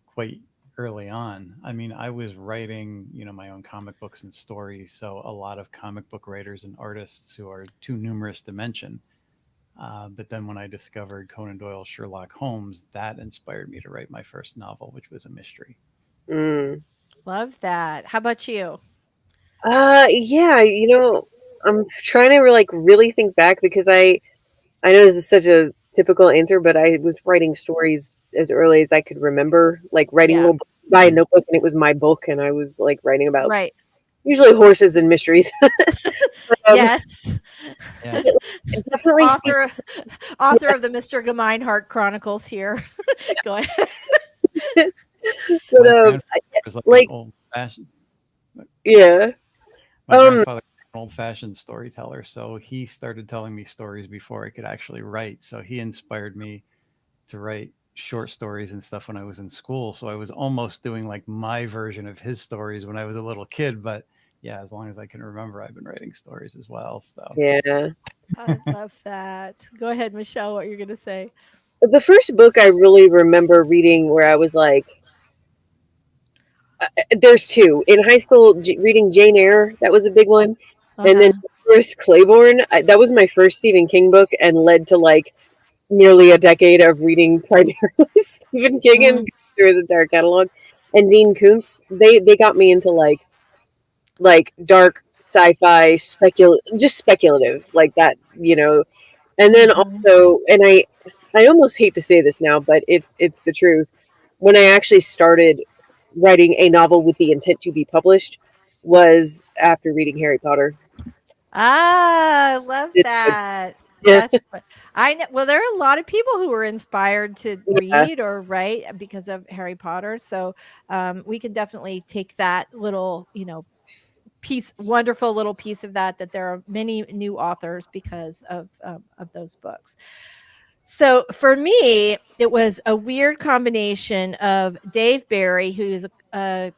S3: quite early on. I mean, I was writing, my own comic books and stories. So a lot of comic book writers and artists who are too numerous to mention But then when I discovered Conan Doyle's Sherlock Holmes, that inspired me to write my first novel, which was a mystery.
S2: Mm.
S1: Love that. How about you?
S2: Yeah, I'm trying to like really think back because I know this is such a typical answer, but I was writing stories as early as I could remember, like writing
S1: Yeah.
S2: little by a
S3: Mhm.
S2: notebook, and it was my book, and I was like writing about
S1: Right.
S2: usually horses and mysteries. um,
S1: Yes.
S3: Yeah,
S2: Definitely Steve.
S1: author author of the Mr. Gemeinhart Chronicles here. Go ahead.
S2: But
S3: my grandfather was like an
S2: like
S3: old fashioned.
S2: yeah,
S3: My
S2: um,
S3: grandfather was an old fashioned storyteller, so he started telling me stories before I could actually write. So he inspired me to write short stories and stuff when I was in school. So I was almost doing like my version of his stories when I was a little kid. But yeah, as long as I can remember, I've been writing stories as well. So
S2: yeah.
S1: I love that. Go ahead, Michelle, what you're going to say.
S2: The first book I really remember reading where I was like, there's two in high school. Reading Jane Eyre, that was a big one, and then
S1: Uh-huh.
S2: Doris Claiborne. That was my first Stephen King book, and led to like nearly a decade of reading primarily Stephen King
S1: Mm,
S2: and through his entire catalog. And Dean Koontz, they got me into like dark sci-fi just speculative like that, And then
S1: mhm.
S2: also, and I almost hate to say this now, but it's the truth. When I actually started writing a novel with the intent to be published was after reading Harry Potter.
S1: Ah, I love that.
S2: Yeah,
S1: That's what I know. Well, there are a lot of people who were inspired to
S2: yeah,
S1: read or write because of Harry Potter. So we can definitely take that little, piece, wonderful little piece of that. That there are many new authors because of those books. So for me, it was a weird combination of Dave Barry, who's a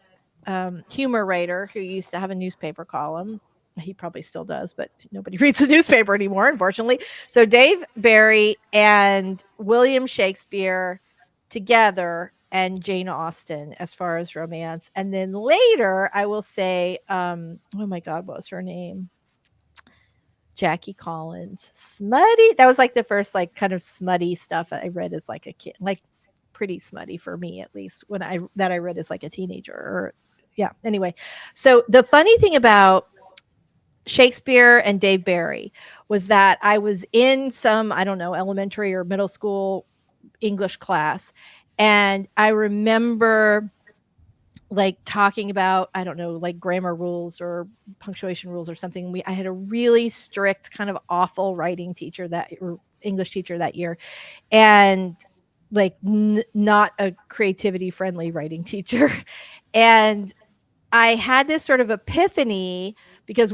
S1: humor writer who used to have a newspaper column. He probably still does, but nobody reads the newspaper anymore, unfortunately. So Dave Barry and William Shakespeare together and Jane Austen as far as romance. And then later, I will say, oh my God, what was her name? Jackie Collins. Smutty. That was like the first like kind of smutty stuff I read as like a kid, like pretty smutty for me at least when I read as like a teenager or yeah. Anyway, so the funny thing about Shakespeare and Dave Barry was that I was in some, I don't know, elementary or middle school English class. And I remember like talking about, I don't know, like grammar rules or punctuation rules or something. I had a really strict kind of awful writing teacher that or English teacher that year, and like not a creativity friendly writing teacher. And I had this sort of epiphany because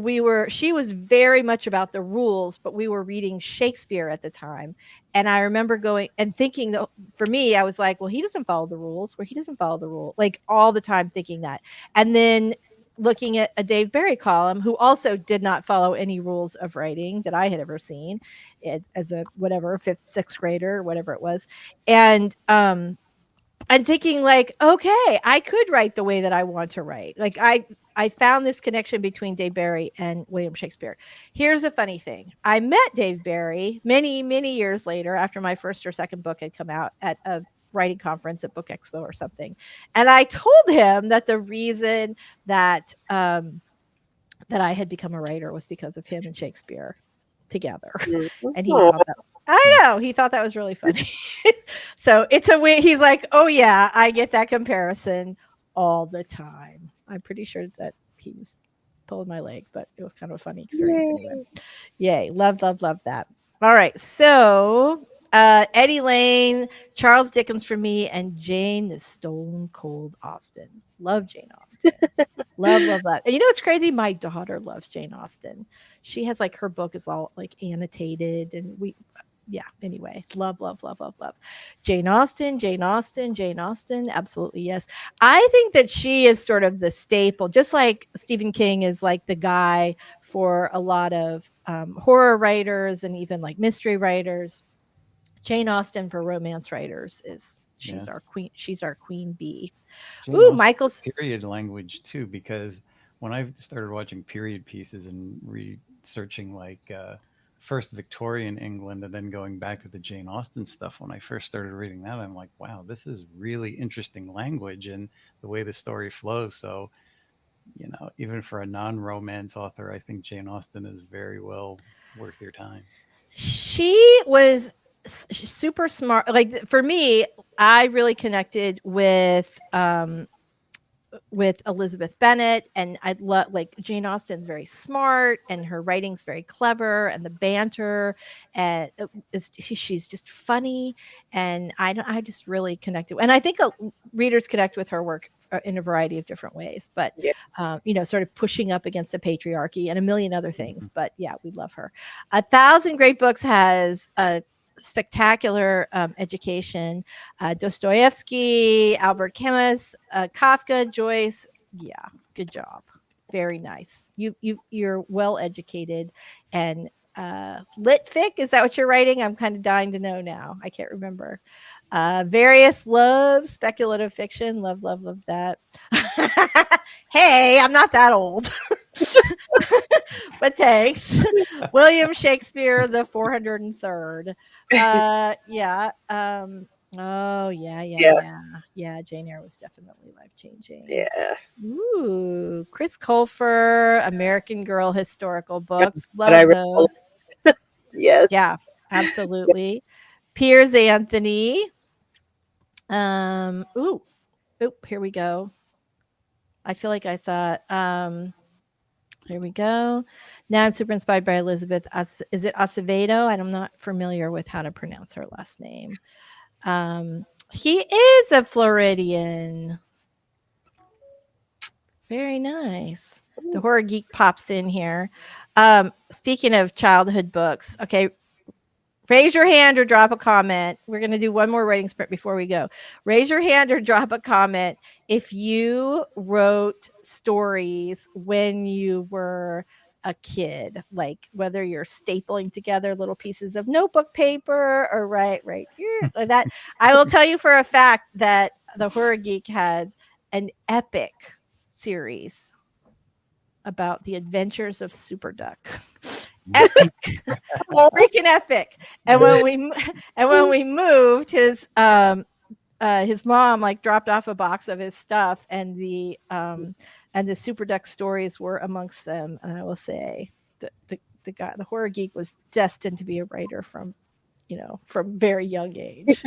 S1: she was very much about the rules, but we were reading Shakespeare at the time. And I remember going and thinking that for me, I was like, well, he doesn't follow the rules, where he doesn't follow the rule, like all the time thinking that. And then looking at a Dave Barry column, who also did not follow any rules of writing that I had ever seen as a whatever, fifth, sixth grader, whatever it was. And thinking like, okay, I could write the way that I want to write. Like I found this connection between Dave Barry and William Shakespeare. Here's a funny thing. I met Dave Barry many, many years later after my first or second book had come out at a writing conference at Book Expo or something. And I told him that the reason that I had become a writer was because of him and Shakespeare together. And he
S2: Aw.
S1: thought that I know, he thought that was really funny. So it's a way he's like, "Oh yeah, I get that comparison all the time." I'm pretty sure that he was pulling my leg, but it was kind of a funny experience anyway.
S2: Yay.
S1: Yay. Love, love, love that. All right. So Eddie Lane, Charles Dickens for me, and Jane the Stone Cold Austen. Love Jane Austen. Love, love that. And you know what's crazy? My daughter loves Jane Austen. She has like her book is all like annotated and yeah, anyway, love, love, love, love, love. Jane Austen, Jane Austen, Jane Austen. Absolutely, yes. I think that she is sort of the staple, just like Stephen King is like the guy for a lot of horror writers and even like mystery writers. Jane Austen for romance writers is she's
S3: yes,
S1: our queen. She's our queen bee.
S3: Jane
S1: Ooh,
S3: Austen
S1: Michael's.
S3: period language too, because when I started watching period pieces and researching like first Victorian England and then going back to the Jane Austen stuff. When I first started reading that, I'm like, wow, this is really interesting language and the way the story flows. So, even for a non-romance author, I think Jane Austen is very well worth your time.
S1: She was super smart. Like for me, I really connected with Elizabeth Bennet, and I love, like, Jane Austen's very smart and her writing's very clever, and the banter, and she's just funny, and I just really connected, and I think readers connect with her work in a variety of different ways, but sort of pushing up against the patriarchy and a million other things. But yeah, we love her. 1,000 Great Books has a spectacular education. Dostoevsky, Albert Camus, Kafka, Joyce. Yeah, good job. Very nice. You're well educated. And Litfic, is that what you're writing? I'm kind of dying to know now. I can't remember. Various loves, speculative fiction. Love that. Hey, I'm not that old. But thanks. William Shakespeare, the 403rd. Yeah. Oh, yeah. Jane Eyre was definitely life-changing.
S2: Yeah.
S1: Ooh, Chris Colfer, American Girl historical books.
S2: But I
S1: Love
S2: read
S1: those.
S2: Yes.
S1: Yeah, absolutely. Piers Anthony. Ooh, here we go. I feel like I saw it. Here we go. Now I'm super inspired by Elizabeth. Is it Acevedo? I'm not familiar with how to pronounce her last name. He is a Floridian. Very nice. The Horror Geek pops in here. Speaking of childhood books, okay, raise your hand or drop a comment. We're going to do one more writing sprint before we go. Raise your hand or drop a comment if you wrote stories when you were a kid, like whether you're stapling together little pieces of notebook paper or right here. Like that. I will tell you for a fact that the Horror Geek had an epic series about the adventures of Super Duck. Epic, freaking epic. And when we moved, his mom like dropped off a box of his stuff, and the Super Duck stories were amongst them. And I will say the guy, the Horror Geek, was destined to be a writer from very young age.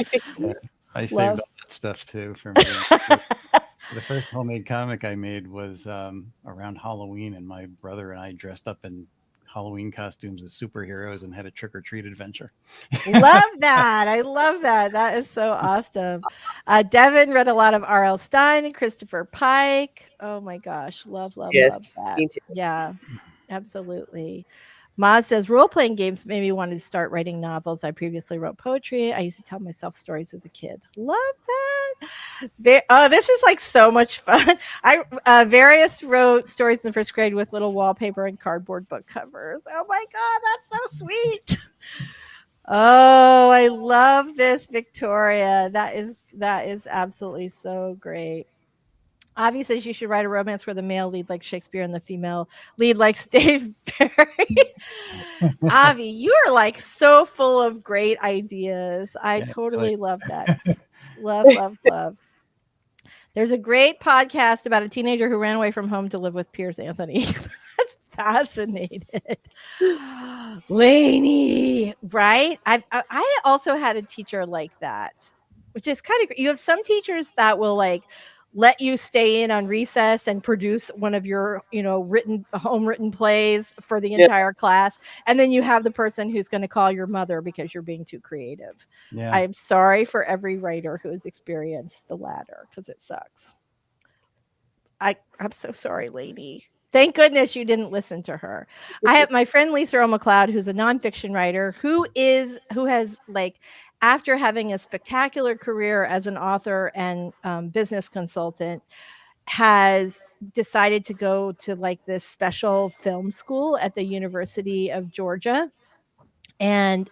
S3: I saved all that stuff too for me. The first homemade comic I made was around Halloween, and my brother and I dressed up in Halloween costumes as superheroes and had a trick-or-treat adventure.
S1: Love that. I love that. That is so awesome. Devin read a lot of R.L. Stine and Christopher Pike. Oh my gosh. Love
S2: Yes,
S1: that.
S2: me too.
S1: Yeah, absolutely. Maz says, role-playing games made me want to start writing novels. I previously wrote poetry. I used to tell myself stories as a kid. Love that. This is like so much fun. Various wrote stories in the first grade with little wallpaper and cardboard book covers. Oh my God, that's so sweet. Oh, I love this, Victoria. That is absolutely so great. Avi says you should write a romance where the male lead likes Shakespeare and the female lead likes Dave Barry. Avi, you are like so full of great ideas. I totally love that. Love. There's a great podcast about a teenager who ran away from home to live with Piers Anthony. That's fascinated. Lainey, right? I also had a teacher like that, which is kind of, you have some teachers that will like let you stay in on recess and produce one of your, home written plays for the entire class. And then you have the person who's going to call your mother because you're being too creative.
S3: Yeah.
S1: I'm sorry for every writer who has experienced the latter, because it sucks. I'm so sorry, Lainey. Thank goodness you didn't listen to her. I have my friend Lisa Earle McLeod, who's a nonfiction writer, who has, like, after having a spectacular career as an author and business consultant, has decided to go to like this special film school at the University of Georgia. And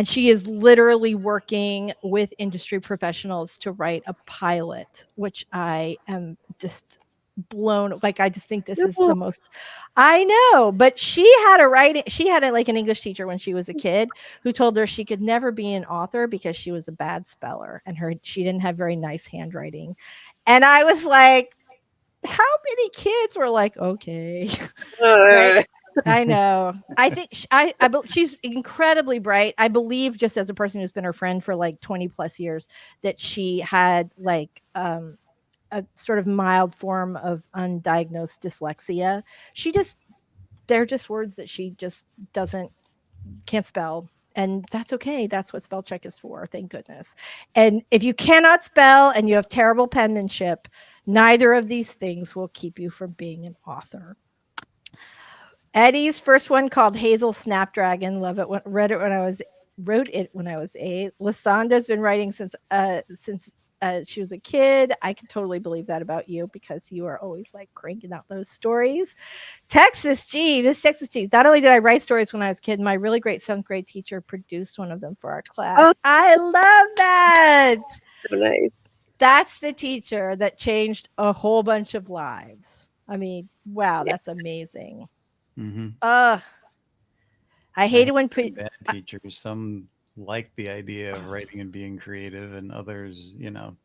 S1: she is literally working with industry professionals to write a pilot, which I am just blown. Like, I just think this is
S2: No.
S1: the most, I know, but she had like an English teacher when she was a kid who told her she could never be an author because she was a bad speller and she didn't have very nice handwriting. And I was like, how many kids were like, okay, right? I know. I think she's incredibly bright. I believe, just as a person who's been her friend for like 20 plus years, that she had like a sort of mild form of undiagnosed dyslexia. They're just words that she just can't spell. And that's okay. That's what spell check is for. Thank goodness. And if you cannot spell and you have terrible penmanship, neither of these things will keep you from being an author. Eddie's first one, called Hazel Snapdragon. Love it. Wrote it when I was 8. Lysandra's been writing since she was a kid. I can totally believe that about you because you are always like cranking out those stories. Texas G. Not only did I write stories when I was a kid, my really great 7th grade teacher produced one of them for our class.
S2: Oh.
S1: I love that.
S2: So nice.
S1: That's the teacher that changed a whole bunch of lives. I mean, wow, that's amazing.
S3: Mm-hmm.
S1: I hated when
S3: bad teachers. Some like the idea of writing and being creative, and others,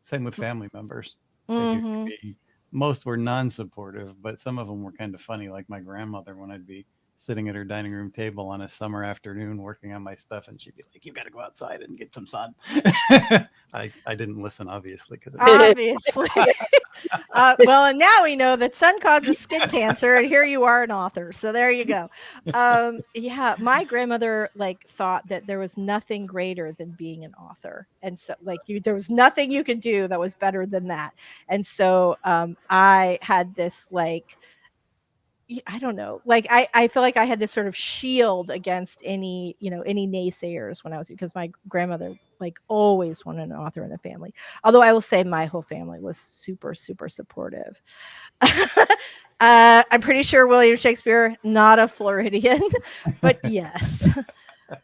S3: same with family members. Most were non-supportive, but some of them were kind of funny. Like my grandmother, when I'd be sitting at her dining room table on a summer afternoon working on my stuff, and she'd be like, "You got to go outside and get some sun." I didn't listen, obviously.
S1: Obviously. Well, and now we know that sun causes skin cancer, and here you are, an author. So there you go. Yeah, my grandmother thought that there was nothing greater than being an author, and so there was nothing you could do that was better than that. And so I had this I don't know. I feel like I had this sort of shield against any naysayers when I was, because my grandmother always wanted an author in the family. Although I will say my whole family was super, super supportive. I'm pretty sure William Shakespeare, not a Floridian, but yes.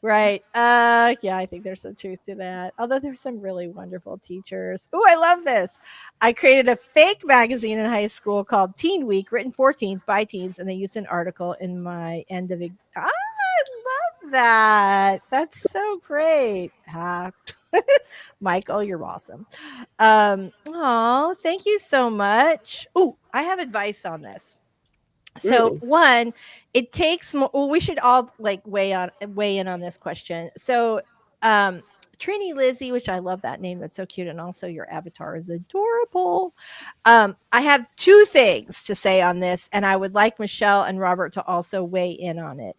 S1: Right. Yeah, I think there's some truth to that. Although there's some really wonderful teachers. Oh, I love this. I created a fake magazine in high school called Teen Week, written for teens by teens, and they used an article in my end of. I love that. That's so great. Michael, you're awesome. Oh, thank you so much. Oh, I have advice on this. So one, it takes more. Well, we should all weigh in on this question. So, Trini Lizzie, which I love that name. That's so cute, and also your avatar is adorable. I have 2 things to say on this, and I would like Michelle and Robert to also weigh in on it.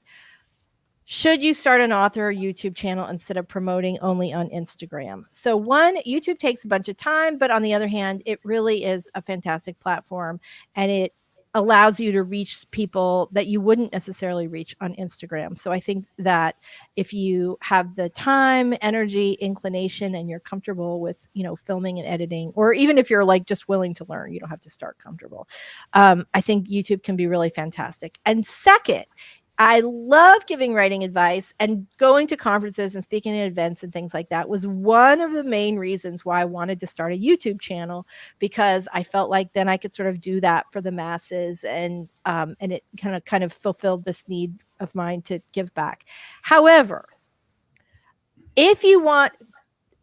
S1: Should you start an author YouTube channel instead of promoting only on Instagram? So one, YouTube takes a bunch of time, but on the other hand, it really is a fantastic platform, and it allows you to reach people that you wouldn't necessarily reach on Instagram. So I think that if you have the time, energy, inclination, and you're comfortable with, filming and editing, or even if you're just willing to learn, you don't have to start comfortable. I think YouTube can be really fantastic. And second, I love giving writing advice, and going to conferences and speaking at events and things like that was one of the main reasons why I wanted to start a YouTube channel, because I felt like then I could sort of do that for the masses, and it kind of fulfilled this need of mine to give back. However, if you want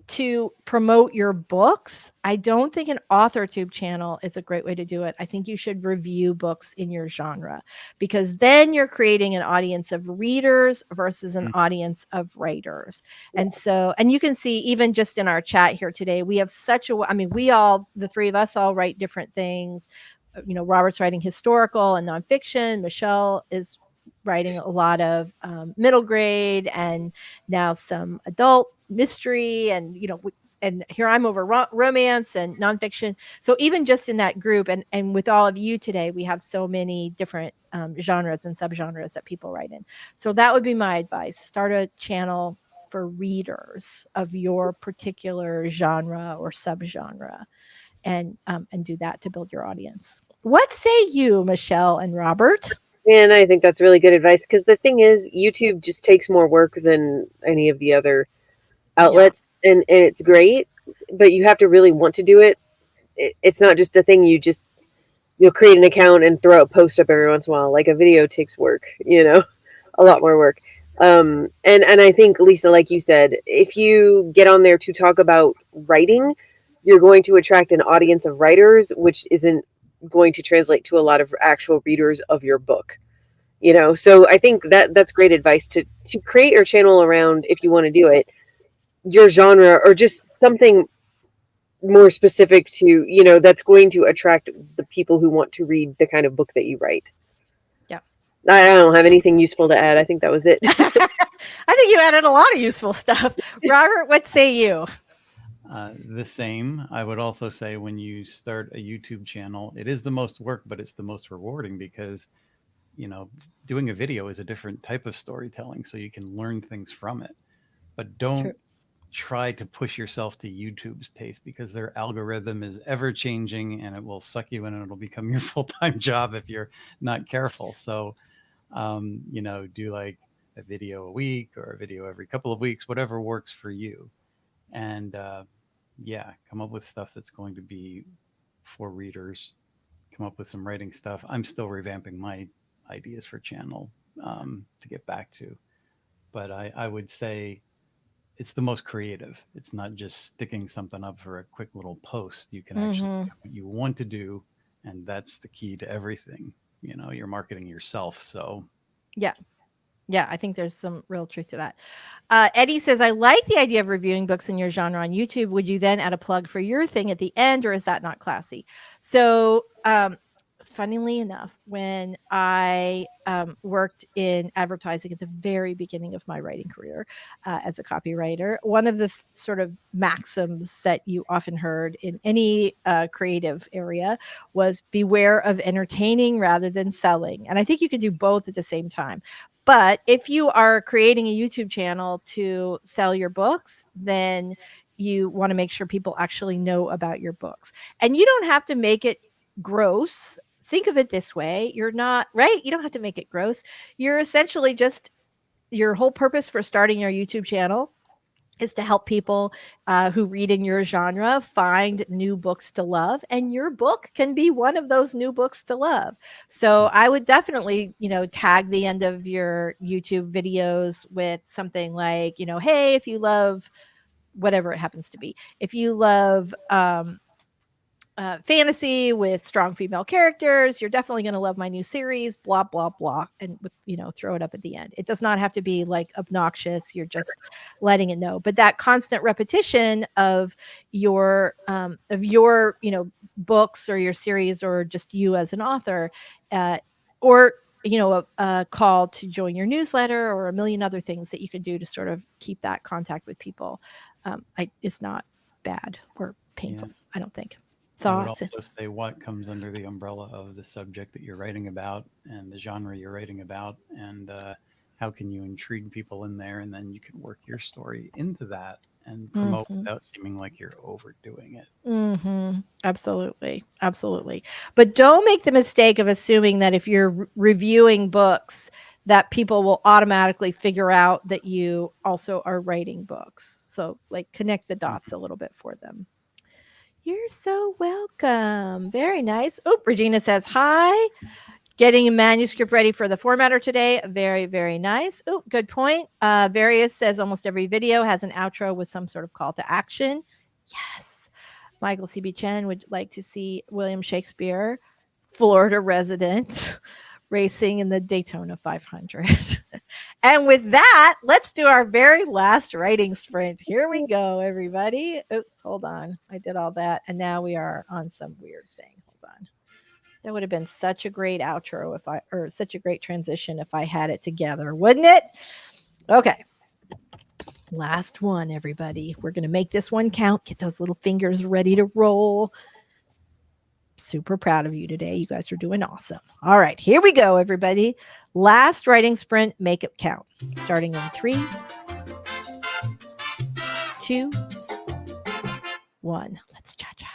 S1: to promote your books, I don't think an AuthorTube channel is a great way to do it. I think you should review books in your genre, because then you're creating an audience of readers versus an audience of writers. And so, and you can see even just in our chat here today, we have the 3 of us all write different things. Robert's writing historical and nonfiction. Michelle is writing a lot of middle grade and now some adult mystery, and and here I'm over romance and nonfiction. So even just in that group, and with all of you today, we have so many different genres and subgenres that people write in. So that would be my advice. Start a channel for readers of your particular genre or subgenre, and do that to build your audience. What say you, Michelle and Robert?
S2: And I think that's really good advice, because the thing is, YouTube just takes more work than any of the other outlets, and it's great, but you have to really want to do it. It's not just a thing you you'll create an account and throw a post up every once in a while. Like a video takes work, a lot more work. And I think, Lisa, like you said, if you get on there to talk about writing, you're going to attract an audience of writers, which isn't going to translate to a lot of actual readers of your book. So I think that's great advice to create your channel around, if you want to do it, your genre, or just something more specific to, that's going to attract the people who want to read the kind of book that you write.
S1: Yeah.
S2: I don't have anything useful to add. I think that was it.
S1: I think you added a lot of useful stuff. Robert, what say you?
S3: The same. I would also say when you start a YouTube channel, it is the most work, but it's the most rewarding because, doing a video is a different type of storytelling. So you can learn things from it, but don't try to push yourself to YouTube's pace because their algorithm is ever changing and it will suck you in and it'll become your full-time job if you're not careful. So, do like a video a week or a video every couple of weeks, whatever works for you. And come up with stuff that's going to be for readers. Come up with some writing stuff. I'm still revamping my ideas for channel to get back to, but I would say it's the most creative. It's not just sticking something up for a quick little post. You can actually do what you want to do, and that's the key to everything. You're marketing yourself. So
S1: yeah, I think there's some real truth to that. Eddie says, I like the idea of reviewing books in your genre on YouTube. Would you then add a plug for your thing at the end, or is that not classy? So, funnily enough, when I worked in advertising at the very beginning of my writing career as a copywriter, one of the sort of maxims that you often heard in any creative area was beware of entertaining rather than selling. And I think you can do both at the same time. But if you are creating a YouTube channel to sell your books, then you want to make sure people actually know about your books. And you don't have to make it gross. Think of it this way. You're not, right? You don't have to make it gross. You're essentially just, your whole purpose for starting your YouTube channel is to help people who read in your genre find new books to love. And your book can be one of those new books to love. So I would definitely, tag the end of your YouTube videos with something like, hey, if you love whatever it happens to be, if you love fantasy with strong female characters, you're definitely going to love my new series, blah, blah, blah. And with, throw it up at the end. It does not have to be like obnoxious. You're just letting it know. But that constant repetition of your, books or your series, or just you as an author, or, a call to join your newsletter, or a million other things that you can do to sort of keep that contact with people. It's not bad or painful, I don't think.
S3: I would also say what comes under the umbrella of the subject that you're writing about and the genre you're writing about, and how can you intrigue people in there, and then you can work your story into that and promote without seeming like you're overdoing it.
S1: Absolutely. Absolutely. But don't make the mistake of assuming that if you're reviewing books, that people will automatically figure out that you also are writing books. So like connect the dots a little bit for them. You're so welcome. Very nice. Oh, Regina says, hi. Getting a manuscript ready for the formatter today. Very, very nice. Oh, good point. Various says almost every video has an outro with some sort of call to action. Yes. Michael C.B. Chen would like to see William Shakespeare, Florida resident, racing in the Daytona 500. And with that, let's do our very last writing sprint. Here we go, everybody. Oops, hold on. I did all that. And now we are on some weird thing. Hold on. That would have been such a great outro or such a great transition if I had it together, wouldn't it? Okay. Last one, everybody. We're going to make this one count. Get those little fingers ready to roll. Super proud of you today. You guys are doing awesome. All right, here we go, everybody. Last writing sprint, make it count. Starting in 3, 2, 1. Let's cha-cha.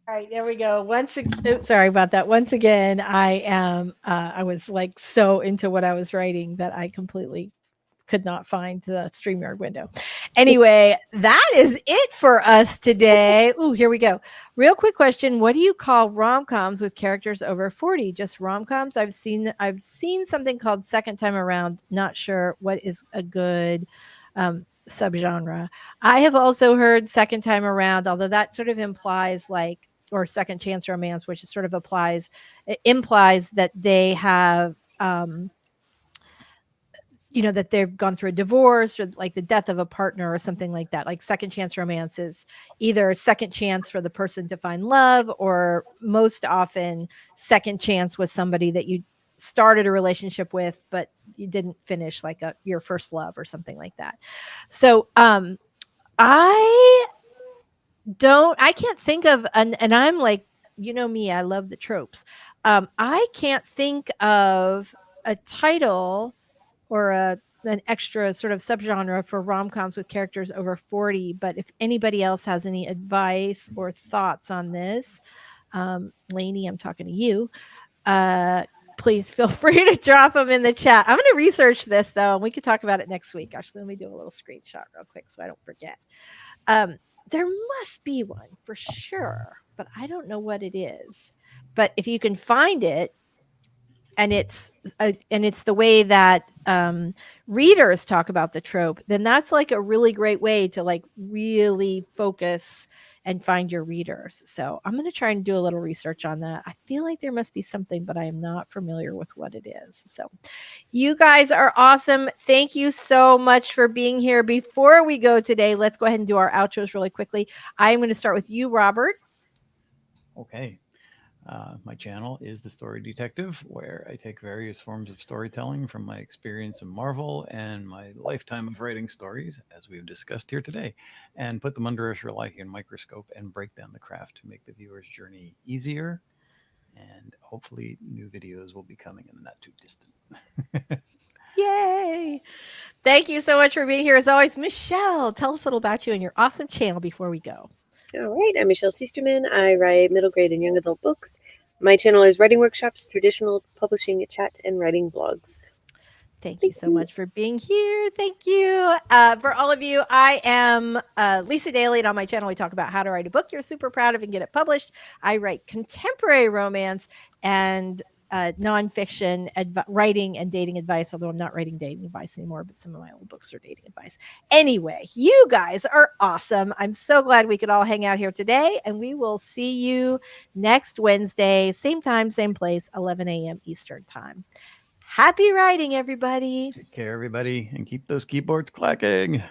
S1: All right, there we go. Sorry about that. Once again, I was like so into what I was writing that I completely could not find the StreamYard window. Anyway, that is it for us today. Ooh, here we go. Real quick question. What do you call rom-coms with characters over 40? Just rom-coms? I've seen something called Second Time Around. Not sure what is a good subgenre. I have also heard Second Time Around, although that sort of implies like, or second chance romance, which sort of implies that they have that they've gone through a divorce or like the death of a partner or something like that. Like second chance romance is either a second chance for the person to find love, or most often second chance with somebody that you started a relationship with, but you didn't finish, like your first love or something like that. So I can't think of and I'm like, me, I love the tropes. I can't think of a title or an extra sort of subgenre for rom-coms with characters over 40. But if anybody else has any advice or thoughts on this, Lainey, I'm talking to you. Please feel free to drop them in the chat. I'm going to research this though, and we could talk about it next week. Actually, let me do a little screenshot real quick so I don't forget. There must be one for sure, but I don't know what it is. But if you can find it, and it's the way that readers talk about the trope, then that's like a really great way to like really focus and find your readers. So I'm going to try and do a little research on that. I feel like there must be something, but I am not familiar with what it is. So you guys are awesome. Thank you so much for being here. Before we go today, let's go ahead and do our outros really quickly. I'm going to start with you, Robert.
S3: Okay. My channel is The Story Detective, where I take various forms of storytelling from my experience in Marvel and my lifetime of writing stories, as we've discussed here today, and put them under a Sherlockian microscope and break down the craft to make the viewer's journey easier. And hopefully new videos will be coming in the not too distant.
S1: Yay! Thank you so much for being here. As always, Michelle, tell us a little about you and your awesome channel before we go.
S2: All right, I'm Michelle Seisterman. I write middle grade and young adult books. My channel is Writing Workshops, Traditional Publishing, Chat, and Writing Blogs.
S1: Thank you so much for being here. Thank you. For all of you, I am Lisa Daly, and on my channel, we talk about how to write a book you're super proud of and get it published. I write contemporary romance and nonfiction writing and dating advice, although I'm not writing dating advice anymore, but some of my old books are dating advice. Anyway, you guys are awesome. I'm so glad we could all hang out here today, and we will see you next Wednesday, same time, same place, 11 a.m. Eastern time. Happy writing, everybody.
S3: Take care, everybody, and keep those keyboards clacking.